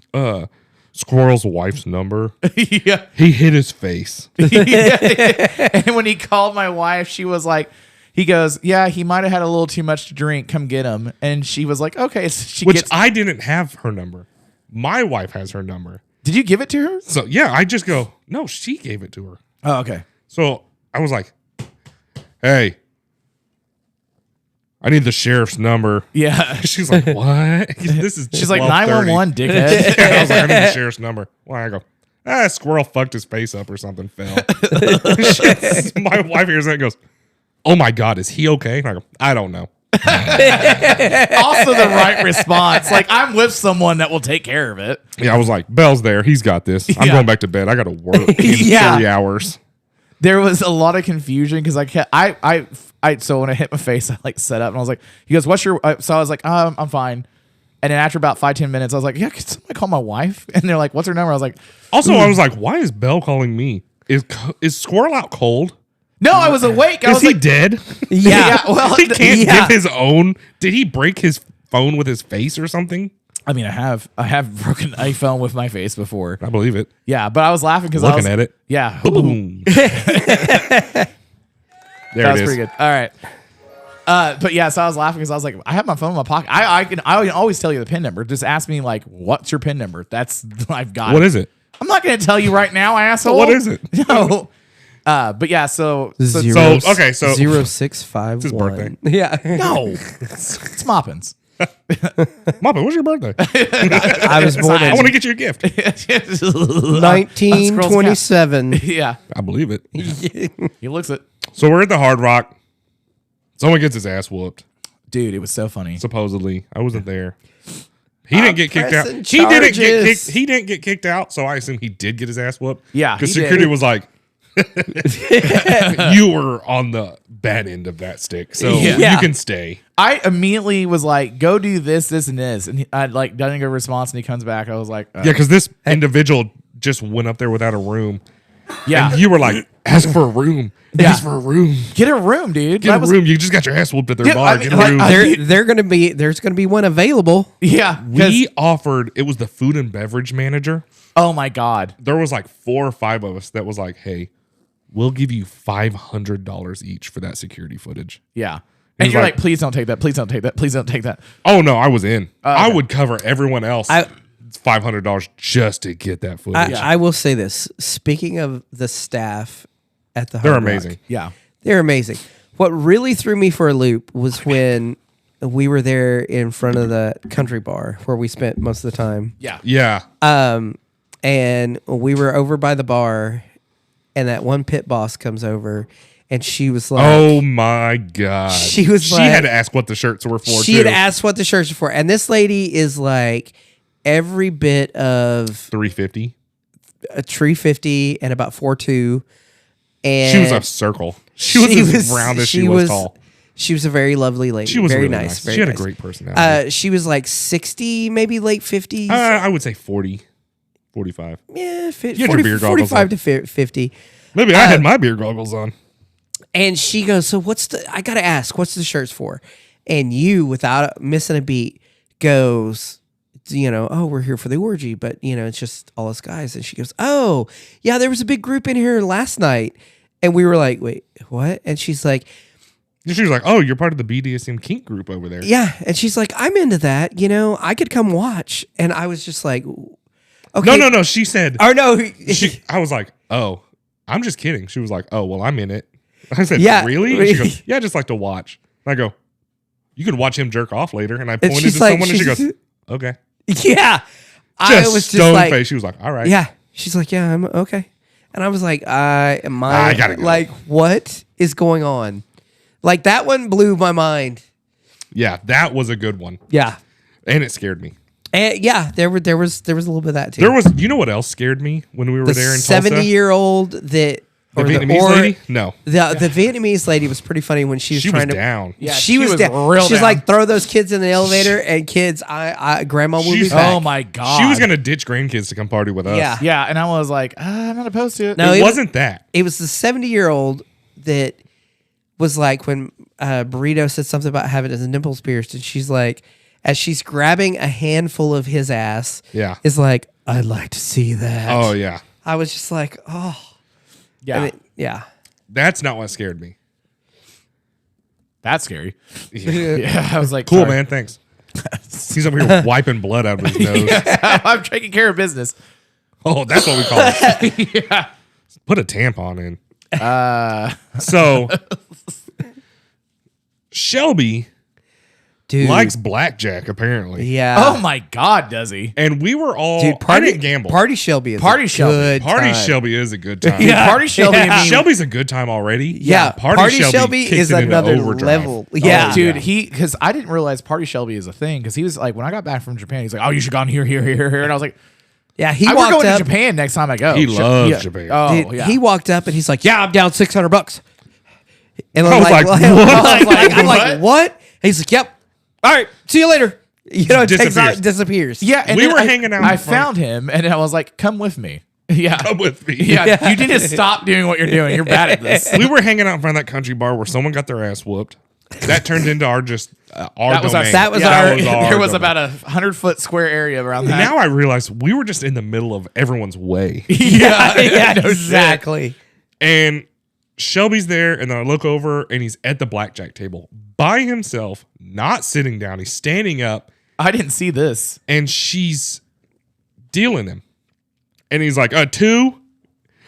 Squirrel's wife's number? yeah. He hit his face. And when he called my wife, she was like, he goes, yeah, he might have had a little too much to drink. Come get him. And she was like, okay. So she Which gets. I didn't have her number. My wife has her number. Did you give it to her? So yeah, I just go, no, she gave it to her. Oh, okay. So I was like, hey, I need the sheriff's number. Yeah. She's like, what? This is She's like 12:30. 911, dickhead. Yeah, I was like, I need the sheriff's number. Why? I go, squirrel fucked his face up or something, fell. My wife hears that and goes, oh my God, is he okay? And I go, I don't know. Also the right response. Like, I'm with someone that will take care of it. Yeah, I was like, Bell's there. He's got this. I'm Yeah. going back to bed. I got to work in Yeah. 3 hours. There was a lot of confusion because so when I hit my face, I like set up and I was like, he goes, what's your, so I was like, I'm fine. And then after about 5-10 minutes, I was like, yeah, could somebody call my wife? And they're like, what's her number? I was like, Also, I was like, why is Bell calling me? Is Squirrel out cold? no, I was awake. I Is was he like, dead? yeah, well, He can't yeah. give his own. Did he break his phone with his face or something? I mean, I have broken iPhone with my face before. I believe it. Yeah, but I was laughing because I Looking was at it. Yeah, Boom. There that it was is. pretty good. All right. But yeah, so I was laughing because I was like, I have my phone in my pocket. I can always tell you the PIN number. Just ask me like, what's your PIN number? That's I've got. What it. is it? I'm not going to tell you right now, asshole. What is it? No. But yeah, so Zero, okay, so- 0651. It's his birthday. Yeah. no, it's Moppins. Mama, what's your birthday? I was born I in want to get you a gift. 1927. Yeah, I believe it. he looks it, So we're at the Hard Rock. Someone gets his ass whooped. dude. It was so funny. Supposedly, I wasn't there. He didn't get kicked out. pressing He didn't get charges. kicked. He didn't get kicked out. So I assume he did get his ass whooped. Yeah, because he did. security was like, "You were on the bad end of that stick, so Yeah. you can stay." I immediately was like, "Go do this, this, and this," and I like done a good response, and he comes back. I was like, Yeah, because this individual just went up there without a room. yeah, And you were like, "Ask for a room. Yeah. Ask for a room. get a room, dude." Get a room. You just got your ass whooped at their Yeah, bar. I mean, Get a like, room." There's gonna be one available. Yeah, 'cause- We offered. It was the food and beverage manager. oh my god, There was like 4 or 5 of us that was like, "Hey, we'll give you $500 each for that security footage." yeah. And was you're like- like, "Please don't take that. Please don't take that. Please don't take that." Oh no, I was in. I okay. would cover everyone else I- $500 just to get that footage. I will say this. Speaking of the staff at the They're Hard Rock, amazing. Yeah, they're amazing. What really threw me for a loop was when we were there in front of the country bar where we spent most of the time. yeah, Yeah. And we were over by the bar, and that one pit boss comes over, and she was like, Oh my god. She was She like- had to ask what the shirts were for. she too. had asked what the shirts are for. And this lady is like every bit of $350. a 350 and about 4'2". And She was a circle. She was as round as she was tall. She was a very lovely lady. She was very really nice. Very she had nice. a great personality. She was like 60, maybe late 50s. I would say 40, 45. Yeah, had 40, your beer goggles 45 to 50. Maybe I had my beer goggles on. And she goes, so I got to ask, what's the shirts for? And you, without missing a beat, goes, oh, we're here for the orgy, but, it's just all us guys. And she goes, oh, yeah, there was a big group in here last night. And we were like, wait, what? And she's like, She was like, "Oh, you're part of the BDSM kink group over there." yeah. And she's like, I'm into that. I could come watch. And I was just like, okay. No. She said, Or no. I was like, "Oh, I'm just kidding." She was like, "Oh, well, I'm in it." I said, Yeah. "Really?" And she goes, "Yeah, I just like to watch." And I go, "You could watch him jerk off later." And I pointed to she's like- someone, and she she's- goes, "Okay." yeah. I Just was just stone like, face. She was like, "All right." yeah. She's like, yeah, I'm okay. And I was like, I gotta go. like, what is going on? Like that one blew my mind. Yeah, that was a good one, Yeah. and it scared me. And yeah, there was a little bit of that too. There was, you know what else scared me when we were the there in Tulsa? 70-year-old that The Vietnamese lady? No, The Vietnamese lady was pretty funny when she was she was trying to down. Yeah, she was down. real She's down. like, throw those kids in the elevator and kids, grandma will be She's- back. Oh my god, She was gonna ditch grandkids to come party with us. Yeah. Yeah, and I was like, I'm not opposed to it. No, it wasn't that. It was the 70-year-old that was like when Burrito said something about having his nipples pierced, and she's like, as she's grabbing a handful of his ass, Yeah. is like, I'd like to see that. Oh yeah, I was just like, oh, yeah, yeah. that's not what scared me. that's scary. Yeah, I was like, Cool, sorry. man. Thanks. He's over here wiping blood out of his nose. I'm taking care of business. Oh, that's what we call it. Yeah. Put a tampon in. So Shelby Dude. likes blackjack apparently. Yeah. Oh my God, does he? And we were all. Dude, I didn't gamble. Party Shelby is Party a Shelby. good Party time. Shelby is a good time. Dude, Party Shelby. Yeah. I mean, Shelby's a good time already. Yeah. Party Shelby kicks is it into another overdrive. level. Yeah. Oh, dude, because I didn't realize Party Shelby is a thing. Because he was like, when I got back from Japan, he's like, "Oh, you should go on here, and I was like, Yeah, he "I'm walked going up. to Japan next time I go." He loves yeah. Japan. Oh, Dude, yeah. He walked up and he's like, "Yeah, I'm down $600." And I was like, what? I'm like, what? And he's like, "Yep. All right, see you later." You know, it takes out, disappears. yeah, and We then were hanging out in I front. found him, and I was like, "Come with me." Yeah, Come with me. yeah. You need to stop doing what you're doing. You're bad at this. We were hanging out in front of that country bar where someone got their ass whooped. That turned into our our That was our. domain. that was yeah, our- There was domain. about a 100-foot square area around that. Now I realize we were just in the middle of everyone's way. yeah, yeah, no shit. exactly. And Shelby's there, and then I look over, and he's at the blackjack table by himself, not sitting down. He's standing up, I didn't see this. and she's dealing him. And he's like, 2?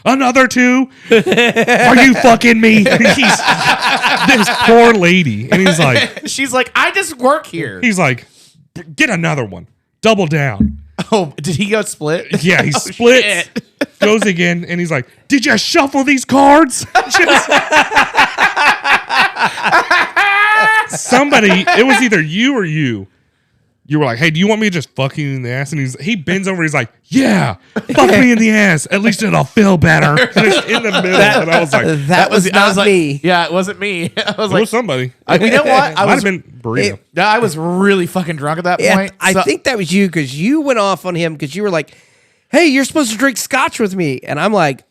Another 2? Are you fucking me? He's this poor lady. And he's like, She's like, "I just work here." get another one. Double down. Oh, did he go split? Yeah, he splits, shit. goes again, and he's like, "Did you shuffle these cards?" Somebody, it was either you or you. You were like, "Hey, do you want me to just fuck you in the ass?" And he bends over. He's like, "Yeah, fuck me in the ass. At least it'll feel better." Just in the middle, and I was like, That was I not was like, me. Yeah, it wasn't me. I was "It like, was somebody." you know what? I Might was have been burrito. I was really fucking drunk at that Yeah, point. I So- think that was you because you went off on him because you were like, "Hey, you're supposed to drink scotch with me," and I'm like,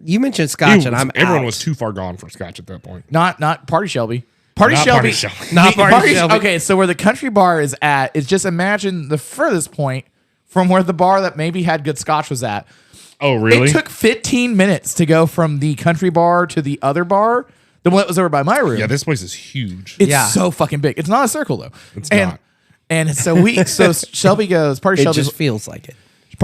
"You mentioned scotch, and I'm Everyone out. was too far gone for scotch at that point. not Party Shelby. Party Not Shelby. Party Shelby. Not Party Shelby. Okay, so where the country bar is at is just imagine the furthest point from where the bar that maybe had good scotch was at. Oh, really? It took 15 minutes to go from the country bar to the other bar, the one that was over by my room. Yeah, this place is huge. It's Yeah. so fucking big. It's not a circle though. It's and, not. And so Shelby goes, Party It Shelby's just feels like it."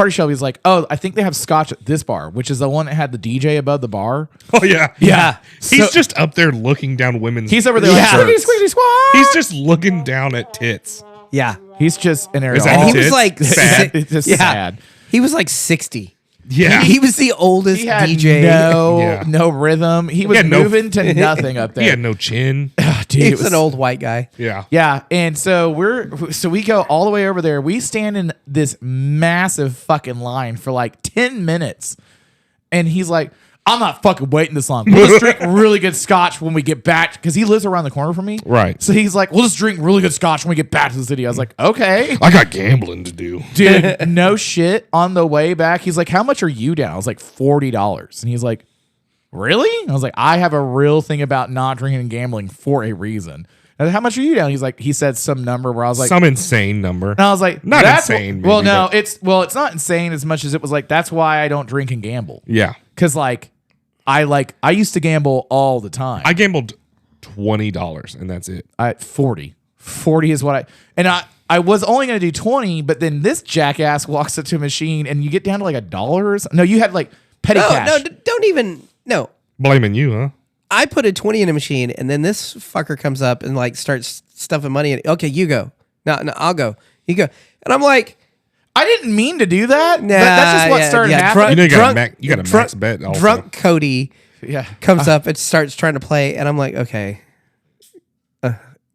Shelby's like, "Oh, I think they have scotch at this bar," which is the one that had the DJ above the bar. Oh yeah, Yeah. He's So- just up there looking down women's. He's over there Yeah. like, "Squeaky, squeaky, squawk." He's just looking down at tits. Yeah, He's just in there. Is that all- he tits? was like Sad. It's just yeah. sad. He was like 60. Yeah, He was the oldest He had DJ. Yeah. no rhythm. He was had no- moving to nothing up there. he had no chin. Dude, He it was was an old white guy. Yeah, Yeah, and so we go all the way over there. We stand in this massive fucking line for like 10 minutes. And he's like, "I'm not fucking waiting this long. We'll just drink really good scotch when we get back," because he lives around the corner from me. Right. So he's like, "We'll just drink really good scotch when we get back to the city." I was like, "Okay." I got gambling to do. Dude, no shit. On the way back, he's like, "How much are you down?" I was like, $40. And he's like, "Really?" I was like, "I have a real thing about not drinking and gambling for a reason." And how much are you down? He's like, he said some number where I was like, Some insane number. and I was like, Not that's insane, Well, maybe, no, but- it's not insane as much as it was like, that's why I don't drink and gamble. Yeah, Cause I used to gamble all the time. I gambled $20, and that's it. 40 is what I was only going to do 20, but then this jackass walks up to a machine and you get down to like $1. No, you had like petty No, cash. no, don't even. No, Blaming you, huh? I put a 20 in a machine, and then this fucker comes up and like starts stuffing money in it. Okay, you go. No, I'll go. You go. And I'm like, I didn't mean to do that. nah. But that's just what started happening. You know you got a drunk- max bet also. Drunk Cody Yeah. comes up and starts trying to play, and I'm like, okay.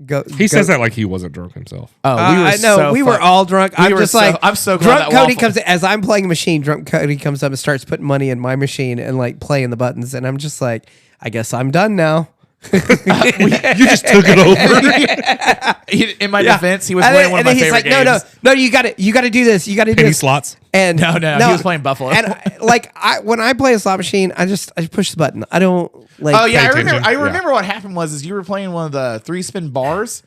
Go. He says that like he wasn't drunk himself. Oh, I know we were all drunk. I'm were just so- like, I'm so glad drunk that Cody waffle- comes as I'm playing a machine. Drunk Cody comes up and starts putting money in my machine and like playing the buttons, and I'm just like, I guess I'm done now. You just took it over. In my defense, he was And playing then- one of and my then he's favorite like, games. no, you got it. You got to do this. You got to do Penny this. slots. And No, he was playing Buffalo. And when I play a slot machine, I push the button. I don't like. Oh yeah, I attention. remember. I Yeah. remember what happened was you were playing one of the 3-spin bars,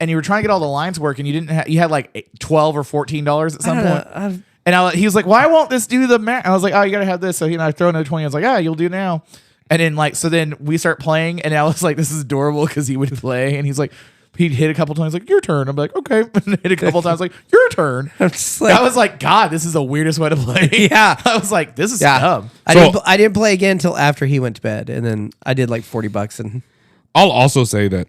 and you were trying to get all the lines working. You didn't. You had like $12 or $14 at some point. And he was like, "Why won't this do the math?" I was like, "Oh, you gotta have this." So I throw another 20. I was like, "Yeah, you'll do now." And then then we start playing, and I was like, "This is adorable," because he would play, and he's like, he'd hit a couple times, like, "Your turn." I'm like, "Okay." And hit a couple times, like, "Your turn." I'm just like, I was like, "God, this is the weirdest way to play." Yeah. I was like, "This is yeah. dumb." I didn't play again until after he went to bed, and then I did like $40, and I'll also say that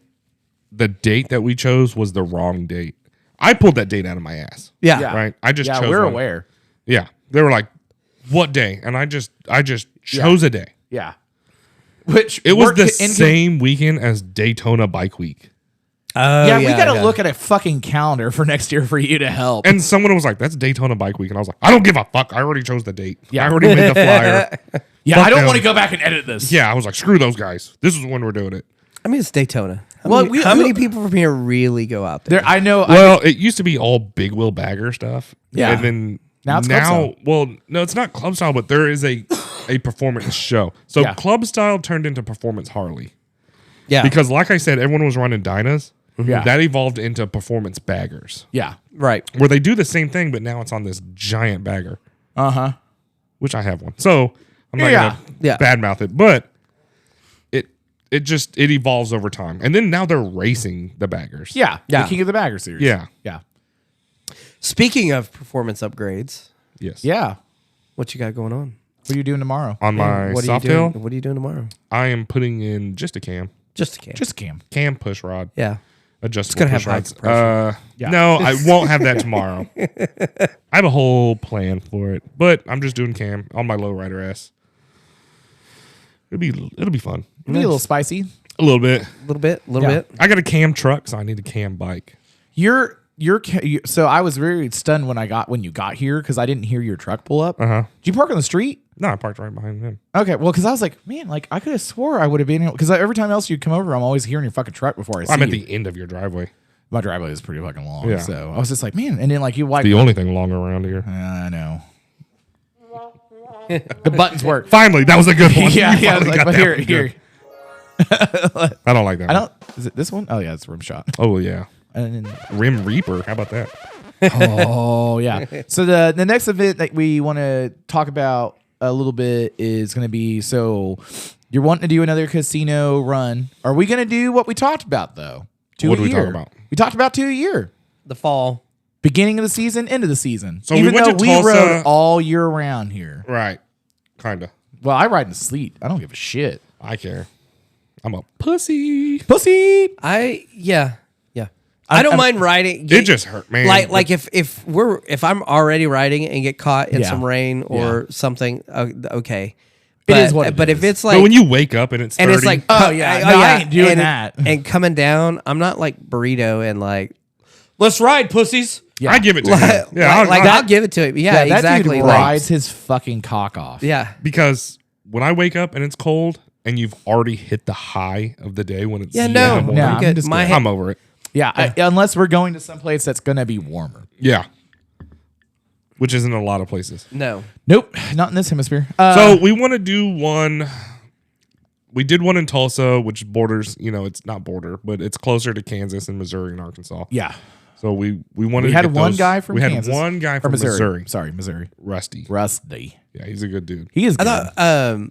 the date that we chose was the wrong date. I pulled that date out of my ass. Yeah. Right. I just chose we're one. aware. Yeah. They were like, "What day?" And I just chose a day. Yeah. Which It was worked the in- same weekend as Daytona Bike Week. Oh, we got to look at a fucking calendar for next year for you to help. And someone was like, "That's Daytona Bike Week," and I was like, "I don't give a fuck. I already chose the date. Yeah. I already made the flyer." Yeah, Fuck I don't them. want to go back and edit this. Yeah, I was like, "Screw those guys. This is when we're doing it." I mean, it's Daytona. Well, How many people from here really go out there? There, I know. Well, it used to be all big wheel bagger stuff. Yeah. And then Now it's Clubstyle. well, no, it's not club style, but there is a performance show. So Yeah. club style turned into performance Harley. Yeah. Because like I said, everyone was running Dynas. Yeah. That evolved into performance baggers. yeah. right. Where they do the same thing, but now it's on this giant bagger. Which I have one. So I'm not Yeah. gonna Yeah. badmouth it, but it evolves over time. And then now they're racing the baggers. Yeah. Yeah. The King of the Bagger series. Yeah. Yeah. Speaking of performance upgrades, Yes. Yeah. what you got going on? What are you doing tomorrow? On my What are you Softail, doing? What are you doing tomorrow? I am putting in just a cam. Just a can. Just Cam. Cam push rod. Yeah. Adjustable gonna have push high rods. compression. Yeah. No, I won't have that tomorrow. I have a whole plan for it, but I'm just doing cam on my lowrider S. It'll be fun. Be a little spicy. A little bit. A little bit. A little Yeah. bit. I got a cam truck, so I need a cam bike. So I was very stunned when you got here because I didn't hear your truck pull up. Uh-huh. Did you park on the street? No, I parked right behind him. Okay, well, because I was like, man, like I could have swore I would have been able because every time else you come over, I'm always hearing your fucking truck before I see I'm at you. the end of your driveway. My driveway is pretty fucking long, Yeah. so I was just like, man, and then like you like, The only thing long around here. I know. The buttons work. Finally, that was a good one. Yeah, You yeah. I was finally like, got but that here, one here. good. I don't like that I one. don't. Is it this one? Oh yeah, it's rim shot. Oh, yeah. And then, Rim Reaper. How about that? oh yeah. So the next event that we want to talk about a little bit is going to be so you're wanting to do another casino run. Are we going to do what we talked about though? What did we talk year. about? We talked about 2 a year. The fall. Beginning of the season, end of the season. So we Even went though to we Tulsa- rode all year round here. Right. Kind of. Well, I ride in the sleet. I don't give a shit. I care. I'm a pussy. Pussy. Yeah. I don't mind riding. It just hurt, man. Like if I'm already riding and get caught in Yeah. some rain or something, okay. It is what it But is. if it's like But when you wake up and it's 30, and it's like Oh, yeah. No, I ain't doing and, that. And coming down, I'm not like burrito and like let's ride, pussies. Yeah. I give it to him. Yeah, I'll give it to him. Yeah, that exactly. dude Like, rides his fucking cock off. yeah. because when I wake up and it's cold and you've already hit the high of the day when it's Yeah, in no, the morning, No, I'm I'm good. just My good. I'm over it. Yeah, unless we're going to some place that's going to be warmer. Yeah. Which isn't a lot of places. No. Nope, not in this hemisphere. So we want to do one. We did one in Tulsa, which borders, it's not border, but it's closer to Kansas and Missouri and Arkansas. yeah, So we wanted we to had get one those- guy from we Kansas. had one guy Or from Missouri. Sorry, Missouri. Rusty. Rusty. Yeah, he's a good dude. He is I good. thought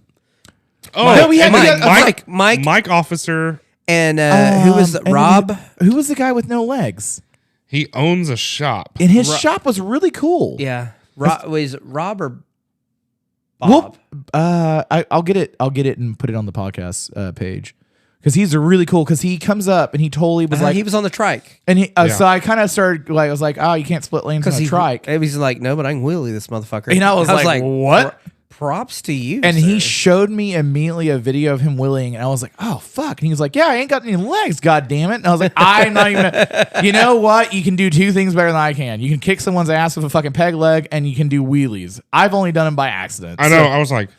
Oh, No, we had and Mike Officer. and who was and Rob? Who was the guy with no legs? He owns a shop. And his shop was really cool. Yeah. Was it Rob or Bob? Well, I'll get it. I'll get it and put it on the podcast page because he's a really cool. Because he comes up and he totally was like he was on the trike. and he. Yeah. So I kind of started like I was like, oh, you can't split lanes on a trike. And he's like, no, but I can wheelie this motherfucker. And I was like, what? Props to you. And sir. he showed me immediately a video of him wheeling, and I was like, "Oh fuck!" And he was like, "Yeah, I ain't got any legs, god damn it!" And I was like, "I'm not even." You know what? You can do two things better than I can. You can kick someone's ass with a fucking peg leg, and you can do wheelies. I've only done them by accident. I know. I was like,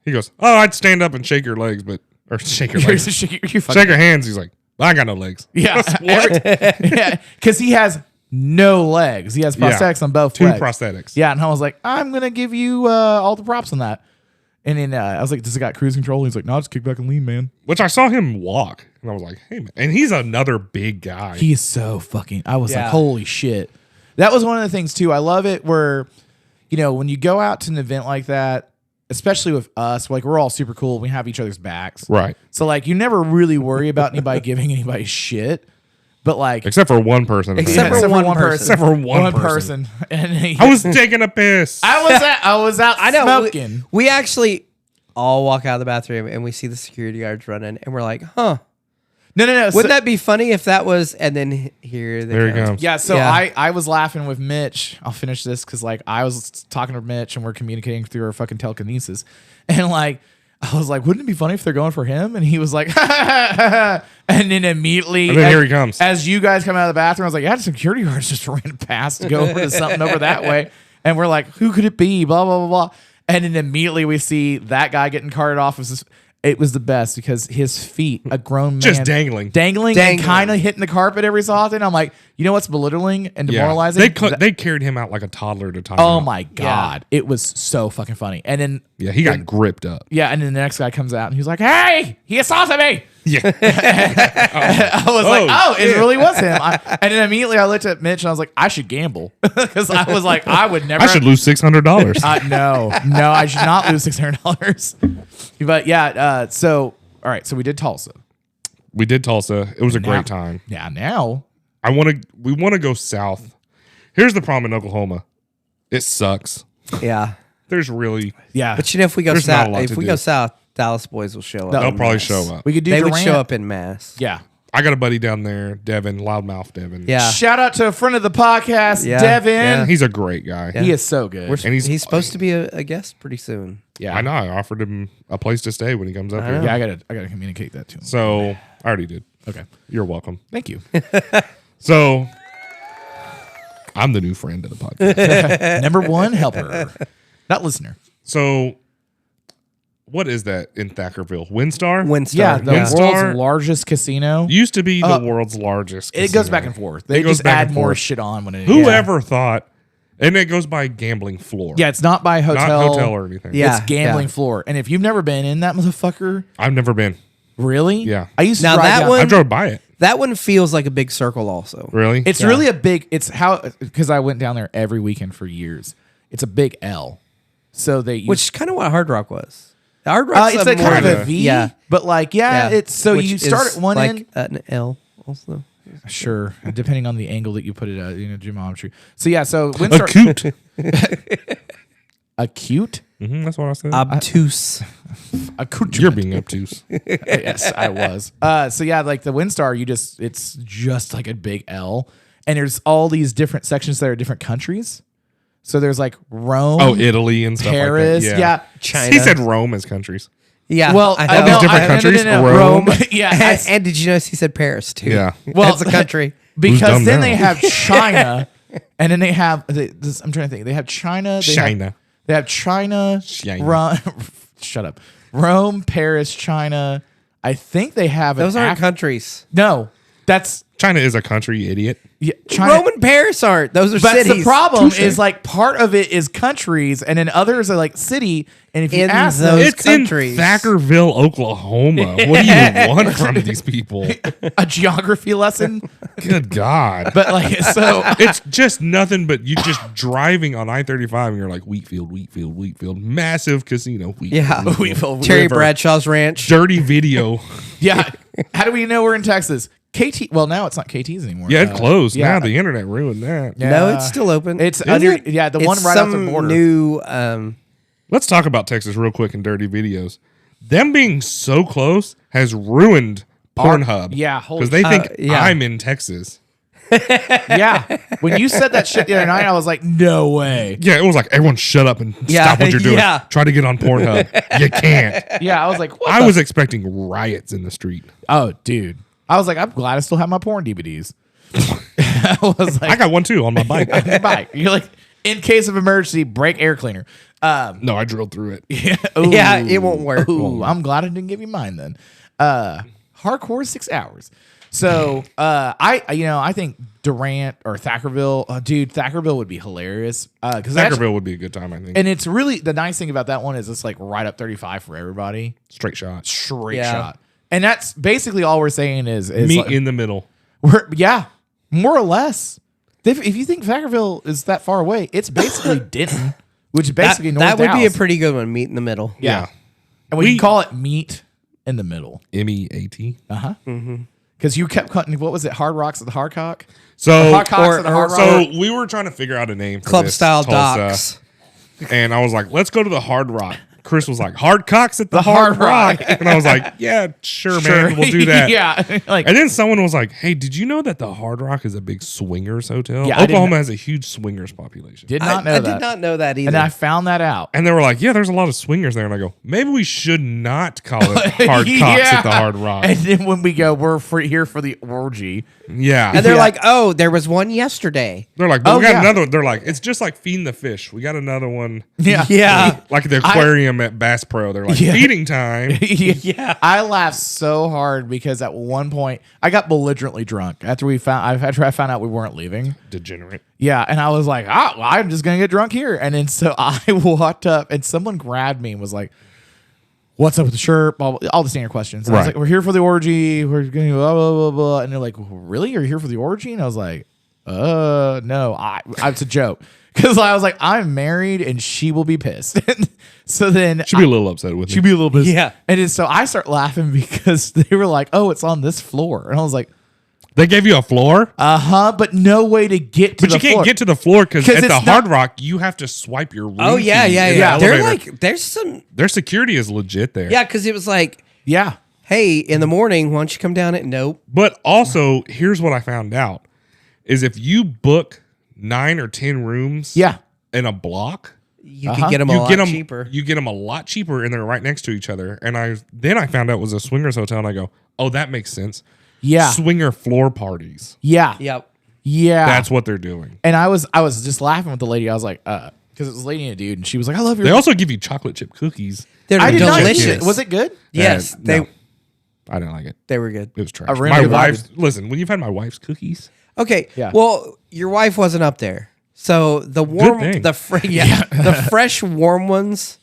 he goes, "Oh, I'd stand up and shake your legs, or shake your legs, You're fucking, shake your hands." He's like, "I ain't got no legs." yeah, yeah, because he has no legs. He has prosthetics on both Two legs. prosthetics. Yeah, and I was like, "I'm gonna give you all the props on that." And then I was like, "Does it got cruise control?" He's like, "No, just kick back and lean, man." Which I saw him walk, and I was like, "Hey, man!" And he's another big guy. He is so fucking. I was Yeah. like, holy shit. That was one of the things too. I love it where, when you go out to an event like that, especially with us, like we're all super cool. We have each other's backs. Right. So like you never really worry about anybody giving anybody shit. But like Except for one person. Except for one person. Except for one person. And he, I was taking a piss. I was out I know. smoking. We actually all walk out of the bathroom and we see the security guards running, and we're like, huh. No. Wouldn't that be funny if that was, and then here they There he go. comes. Yeah, so Yeah. I was laughing with Mitch. I'll finish this because like I was talking to Mitch and we're communicating through our fucking telekinesis, and like I was like, wouldn't it be funny if they're going for him? And he was like, and then immediately, And then here he comes. As you guys come out of the bathroom, I was like, yeah, security guards just ran past to go over to something over that way, and we're like, who could it be? Blah blah blah blah. And then immediately we see that guy getting carted off. It was the best because his feet, a grown man, Just dangling. and kind of hitting the carpet every so often. I'm like, you know what's belittling and demoralizing? They carried him out like a toddler to time. Oh my god, it was so fucking funny. And then he got gripped up. yeah, and then the next guy comes out and he's like, "Hey, he assaulted me." Yeah. I was like, "Oh, it shit. really was him." And then immediately I looked at Mitch and I was like, "I should gamble," because I was like, "I would never." I should lose $600. No, I should not lose $600. But yeah, so all right, so we did Tulsa. We did Tulsa. It was a great time. Yeah, now We want to go south. Here's the problem in Oklahoma. It sucks. Yeah. There's really yeah, But you know, if we go There's not a south, lot if to we do. go south, Dallas boys will show up. They'll they'll en probably masse. show up. we could do. They would Durant. show up in mass. Yeah. I got a buddy down there, Devin, loudmouth Devin. Yeah. Shout out to a friend of the podcast, Yeah, Devin. yeah. He's a great guy. He is so good. And He's supposed to be a guest pretty soon. yeah, I know. I offered him a place to stay when he comes up here. Yeah, I gotta communicate that to him. So I already did. Okay, You're welcome. thank you. So I'm the new friend of the podcast. Number one helper, not listener. So what is that in Thackerville? Windstar? Windstar. Yeah, the Windstar- world's largest casino. Used to be the world's largest. It goes casino. back and forth. They It goes just back add and more forth. shit on when it. Whoever thought, and it goes by gambling floor. Yeah, it's not by Not hotel. hotel or anything. Yeah. It's gambling floor. And if you've never been in that motherfucker, I've never been. really? Yeah. I used to Now drive that down- one- I drove by it. That one feels like a big circle also. Really? It's really a big. It's how because I went down there every weekend for years. It's a big L. So they use, Which is kind of what Hard Rock was. Hard Rock's it's a more kind of of a V. Yeah. But like it's so Which you start is at one like end. an L also. Sure, depending on the angle that you put it at, geometry. So yeah, so Windstar acute. acute. That's what I said. Obtuse. You're being obtuse. Yes, I was. So yeah, like the Windstar, it's just like a big L, and there's all these different sections that are different countries. So there's like Rome, Oh, Italy and stuff Paris, like that. yeah. China. He said Rome as countries. Yeah. Well, I I know. know, different countries? Rome. yeah. And, and did you notice he said Paris too? Yeah. Well, That's a country. because dumb then now? they have China, and then they have I'm trying to think. They have China. They have China. China. Rome, shut up. Rome, Paris, China. I think they have Those aren't countries. No, that's China is a country, you idiot. China. Rome and Paris aren't. Those are That's cities. the problem. Touche. Is like part of it is countries, and then others are like city. And if you In ask those- them, It's countries. in Thackerville, Oklahoma. What do you want from these people? a geography lesson, Good God. but like so. It's just nothing but you just driving on I-35 and you're like, Wheatfield. Massive casino. Yeah. Wheatfield Terry River. Bradshaw's Ranch. Dirty video. Yeah. How do we know we're in Texas? KT. Well, now it's not KT's anymore. Yeah, it closed. yeah. Now the internet ruined that. Yeah. No, it's still open. It's Is under. it? Yeah, the It's one right off the some border. new. Let's talk about Texas real quick in dirty videos. Them being so close has ruined Pornhub. yeah, holy because they think yeah. I'm in Texas. Yeah. When you said that shit the other night, I was like, no way. Yeah, it was like everyone shut up and Yeah, stop what you're doing. yeah. Try to get on Pornhub. You can't. Yeah, I was like, what? I the was expecting riots in the street. Oh, dude. I was like, I'm glad I still have my porn DVDs. I was like, I got one too on my bike. bye. You're like, in case of emergency, brake air cleaner. No, I drilled through it. Yeah, it won't work. Ooh, I'm glad I didn't give you mine then. Hardcore 6 hours. So I think Durant or Thackerville, dude, Thackerville would be hilarious. Because Thackerville would be a good time, I think. and it's really the nice thing about that one is it's like right up 35 for everybody. Straight shot. Straight Yeah. shot. And that's basically all we're saying is Meet like, in the middle. yeah, more or less. If you think Thackerville is that far away, it's basically Denton, which is basically North that would be a Dallas. pretty good one. Meet in the middle. Yeah. And we can call it meat in the middle. MEAT. Because you kept cutting, what was it, Hard Rocks at the Hardcock? So, Hard Cocks at the Hard Rock? so we were trying to figure out a name for Club this style Tulsa, docks. and I was like, let's go to the Hard Rock. Chris was like, hard cocks at the Hard Rock. And I was like, yeah, sure, man, we'll do that. Yeah. Like, And then someone was like, hey, did you know that the Hard Rock is a big swingers hotel? Yeah, I didn't Oklahoma has a huge swingers population. did not know I that. did not know that either. And I found that out. And they were like, yeah, there's a lot of swingers there. And I go, maybe we should not call it hard cocks at the Hard Rock. And then when we go, we're here for the orgy. Yeah. and they're Yeah. like, oh, there was one yesterday. They're like, but Oh, we got yeah. another one. They're like, it's just like feeding the fish. We got another one. Yeah. Yeah. Like the aquarium at Bass Pro. They're like, Yeah. feeding time. Yeah. I laughed so hard because at one point I got belligerently drunk after I found out we weren't leaving. Degenerate. Yeah, and I was like, well, I'm just gonna get drunk here. And then so I walked up and someone grabbed me and was like, what's up with the shirt? Blah, blah, all the standard questions. And I was Right. like, we're here for the orgy. We're going to blah, blah, blah, blah. And they're like, really? You're here for the orgy? And I was like, no, it's a joke. Because I was like, I'm married and she will be pissed. So then She'd be a little upset with me. she'd be a little pissed. Yeah. And then so I start laughing because they were like, oh, it's on this floor. And I was like, They gave you a floor? but no way to get to But the you can't floor. get to the floor because 'Cause at the it's Hard not- Rock, you have to swipe your room Oh yeah, key yeah, in the yeah. They're elevator. like, there's some. Their security is legit there. Yeah, because it was like, Yeah. hey, in the morning, why don't you come down at nope. But also, here's what I found out is if you book 9 or 10 rooms Yeah. in a block, You could get them a you lot get them cheaper. You get them a lot cheaper, and they're right next to each other. And I found out it was a swingers hotel, and I go, oh, that makes sense. Yeah. Swinger floor parties. Yeah. Yep. Yeah. That's what they're doing. And I was just laughing with the lady. I was like, because it was a lady and a dude, and she was like, I love your. They also give you chocolate chip cookies. They're I did not eat delicious. it. Was it good? Yes, No, I didn't like it. they were good. It was trash. I ran My divided. wife's listen. When you've had my wife's cookies, Okay. Yeah. Well, your wife wasn't up there, so the warm, thing. the fresh warm ones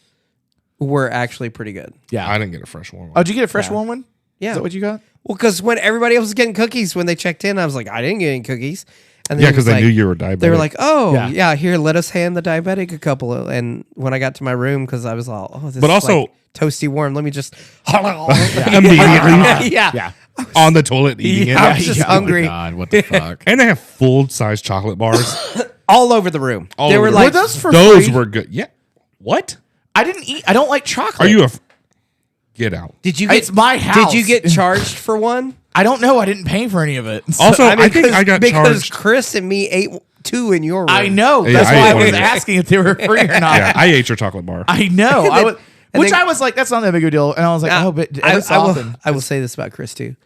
were actually pretty good. Yeah. I didn't get a fresh one. Oh, did you get a fresh warm one? Yeah. Is that what you got? Well, because when everybody else was getting cookies when they checked in, I was like, I didn't get any cookies. And Yeah, it 'cause was they like- knew you were diabetic. They were like, oh, Yeah. yeah, here, let us hand the diabetic a couple of. And when I got to my room, because I was all, oh, this But is also- like toasty warm. Let me just. Immediately yeah. Yeah. on the toilet eating Yeah. I it. was just Oh my hungry. God, what the fuck? And they have full size chocolate bars. All over the room. All They over were the like, room. Were those for Those free? were good. Yeah. What? I didn't eat. I don't like chocolate. Are you a? Get out. did you get, It's my house. Did you get charged for one? I don't know. I didn't pay for any of it. So- Also, I think 'cause- I got because charged. Chris and me ate two in your room. I know. Yeah, That's I why ate I one was of those. asking if they were free or not. Yeah, I ate your chocolate bar. I know. And I then- was, and which then- I was like, that's not that big of a deal. And I was like, oh, but every so often. I will say this about Chris too.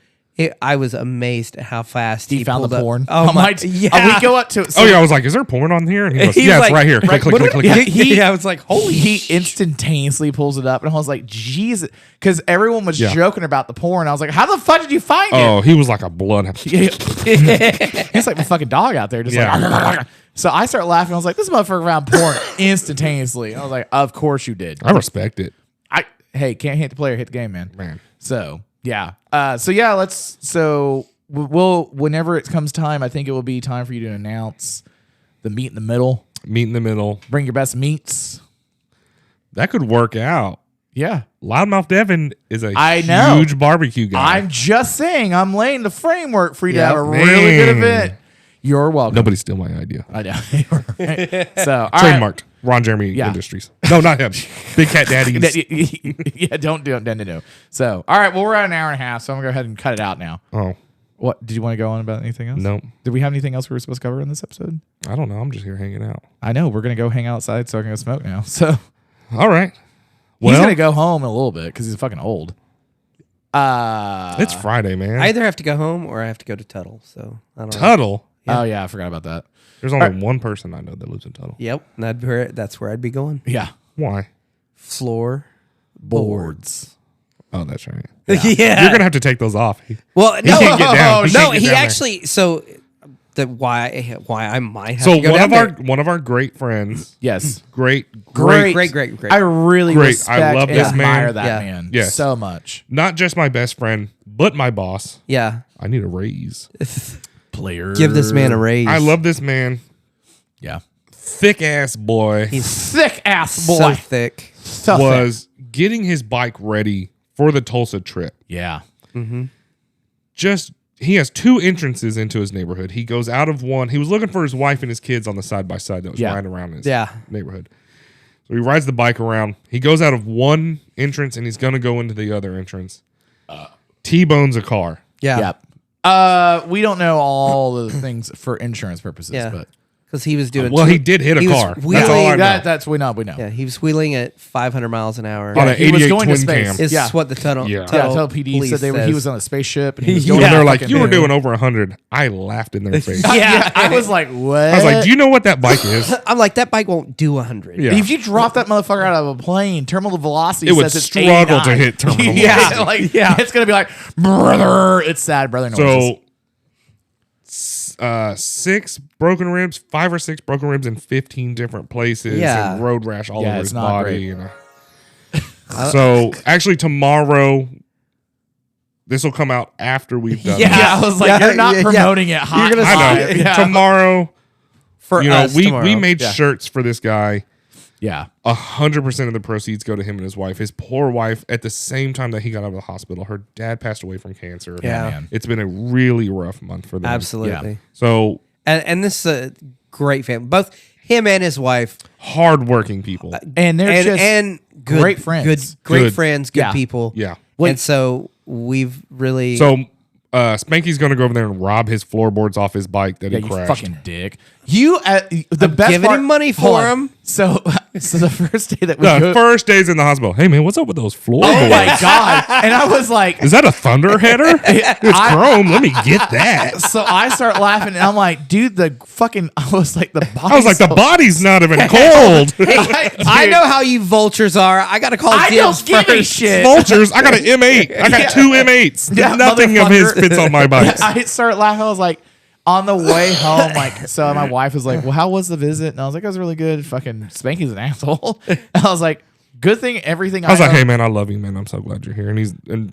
I was amazed at how fast He found pulled the up. porn. Oh my! We go up to it. Oh yeah, I was like, "Is there porn on here?" And he goes, He's "Yeah, like, it's right here." Click, click, click, click. Yeah, click. I was like, holy! He instantaneously pulls it up, and I was like, Jesus, because everyone was Yeah. joking about the porn. I was like, how the fuck did you find Oh, he was like a bloodhound. it? He's like a fucking dog out there, just Yeah. like. So I start laughing. I was like, this motherfucker found porn instantaneously. And I was like, of course you did. I respect it, Hey, can't hit the player, hit the game, man. man. So yeah, we'll whenever it comes time, I think it will be time for you to announce the meet in the middle. Meet in the middle. Bring your best meats. That could work out. Yeah. Loudmouth Devin is a I know. huge barbecue guy. I'm just saying, I'm laying the framework for you to Yep. have a really good Man. event. You're welcome. Nobody steal my idea. I know. Right. So, all right. Trademarked. Ron Jeremy Yeah. Industries. No, not him. Big Cat Daddies. Yeah, don't do it. No. So, all right. Well, we're at an hour and a half, so I'm going to go ahead and cut it out now. Oh, What? Did you want to go on about anything else? no. Did we have anything else we were supposed to cover in this episode? I don't know. I'm just here hanging out. I know. We're going to go hang outside so I can go smoke now. So, All right. he's Well, going to go home in a little bit because he's fucking old. it's Friday, man. I either have to go home or I have to go to Tuttle. So I don't know. Tuttle. Oh, yeah. I forgot about that. There's only one person I know that lives in Tuttle. Yep, and that's where I'd be going. Yeah. Why? Floor Boards. Oh, that's right. Yeah. You're gonna have to take those off. Well, no, can't get down. He no, can't get he down there. actually. So the why I might have So to go down there. one of our great friends, Yes. great. Great. I I really Great. respect I love and this admire man. that Yeah. man Yes. so much. not just my best friend, but my boss. yeah. I need a raise. Player. Give this man a raise. I love this man. Yeah. Thick ass boy He's Thick ass boy. so thick. So thick. was getting his bike ready for the Tulsa trip. Yeah. Just he has two entrances into his neighborhood. He goes out of one. He was looking for his wife and his kids on the side by side that was Yeah. riding around his Yeah. neighborhood. So he rides the bike around. He goes out of one entrance and he's going to go into the other entrance. T-bones a car. Yeah. We don't know all the things for insurance purposes, Yeah. but Because he was doing. Well, he did hit a he was car. That's wheeling- all I know. that's we know. Yeah, he was wheeling at 500 miles an hour. On an he was 88 going to twin space. cam. Is Yeah. what the tunnel. Yeah. Yeah, tunnel Tunnel PD police said he says. was on a spaceship and he was Yeah. going. And to they're like, fucking you were moon." doing over 100. I laughed in their face. Yeah, I was like, what? I was like, do you know what that bike is? I'm like, that bike won't do 100. Yeah. If you drop that motherfucker out of a plane, terminal velocity It would says it's struggle to 89. hit terminal Yeah, velocity. like it's gonna be like, brother. It's sad, brother. noises. So, 6 broken ribs, 5 or 6 broken ribs in 15 different places, Yeah. and road rash all Yeah, over it's his not body. So, actually, tomorrow, this will come out after we've done yeah, this. I was like, Yeah, you're not yeah, promoting it hot. You're gonna I know. see Yeah. Tomorrow, For you know, us we tomorrow. made Yeah. shirts for this guy. Yeah. 100% of the proceeds go to him and his wife. His poor wife, at the same time that he got out of the hospital, her dad passed away from cancer. Yeah. man. It's been a really rough month for them. Absolutely. So, And this is a great family. Both him and his wife. hardworking people. And they're And, just and good, great friends. Great Good. friends, good Yeah. people. Yeah. And so we've really. So, Spanky's going to go over there and rob his floorboards off his bike that yeah, he you crashed. fucking dick. You the I'm best giving part, him money hold for on. him. So the first day that we The go, first day's in the hospital. Hey, man, what's up with those floorboards? oh my god! And I was like, Is that a thunder header? It's chrome. Let me get that. so I start laughing and I'm like, dude, the fucking. I was like, the body. I was like, the body's not even cold. I know how you vultures are. I got to call I dibs don't give a first. shit. Vultures. I got an M8. I got 2 M8s. Yeah, Nothing of his motherfucker. fits on my bike. I started laughing. I was like, on the way home, like, so my wife was like, well, how was the visit? And I was like, it was really good. Fucking Spanky's an asshole. And I was like, good thing everything I was like, own- hey, man, I love you, man. I'm so glad you're here. And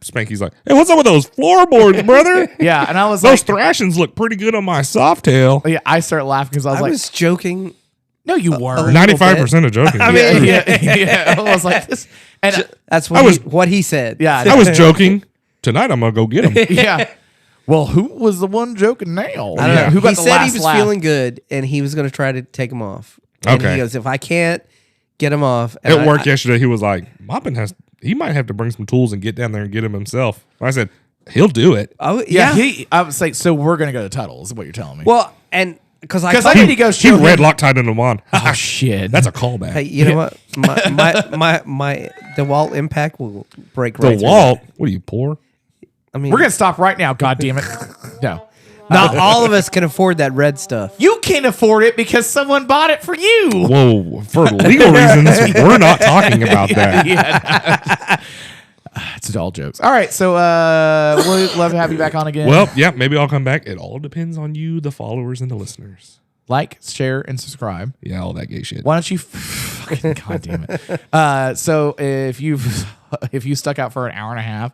Spanky's like, hey, what's up with those floorboards, brother? Yeah. And I was Those like, thrashings look pretty good on my soft tail. yeah, I started laughing because I was I like, was joking. no, you weren't. 95% of joking. I mean, yeah. I was like, this. And That's I was- what he said. yeah. I was joking. Tonight I'm going to go get him. yeah. Well, who was the one joking now? I don't Yeah. know. Who got he the said last he was laugh? feeling good, and he was going to try to take him off. And Okay. he goes, if I can't get him off, and At work yesterday, he was like, he might have to bring some tools and get down there and get him himself. I said, he'll do it. Oh Yeah. yeah. I was like, so we're gonna go to Tuttle's, is what you're telling me. Well, and because I I need to go He show red him. Loctite him on. Oh shit. That's a callback. Hey, you know what? My DeWalt impact will break right the through Walt. What are you, poor? that. I mean, We're gonna stop right now. God damn it. No. not all of us can afford that red stuff. You can't afford it because someone bought it for you. Whoa. For legal reasons, we're not talking about that. Yeah. It's all jokes. All right, so we'd love to have you back on again. Well, yeah, maybe I'll come back. It all depends on you, the followers, and the listeners. like, share, and subscribe. Yeah, all that gay shit. Why don't you fucking God damn it. So if you stuck out for an hour and a half,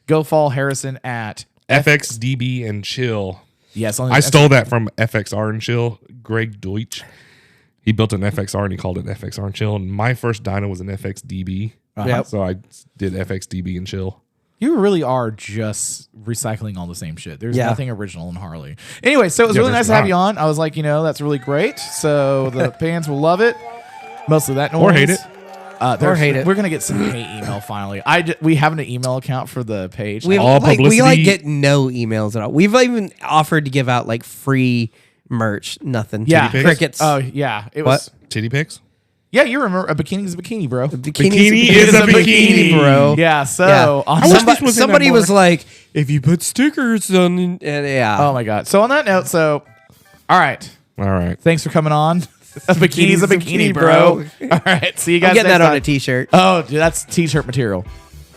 go follow Harrison at FXDB and Chill. yes. I stole that from FXR and Chill. Greg Deutsch. He built an FXR and he called it FXR and Chill. And my first dyno was an FXDB. Yep. So I did FXDB and Chill. You really are just recycling all the same shit. There's Yeah. nothing original in Harley. Anyway, so it was Yeah, really there's nice to have not. you on. I was like, that's really great. So the fans will love it. Mostly that noise. Or hate it. Or hate it. We're gonna get some hate email finally. We have an email account for the page. We All we publicity- get no emails at all. We've even offered to give out like free merch. Nothing. yeah, pics? Crickets. Oh yeah, it What? was. Titty pics? Yeah, you remember a bikini is a bikini, bro. Bikini is a bikini, bro. Yeah. So Yeah. on wish somebody- this was in Somebody a was more- like, if you put stickers on, and yeah. oh my god. So on that note, all right. All right. Thanks for coming on. A bikini's a bikini, bro. All right. See you guys. I'm getting next that on time. a t-shirt. Oh, dude, that's t-shirt material.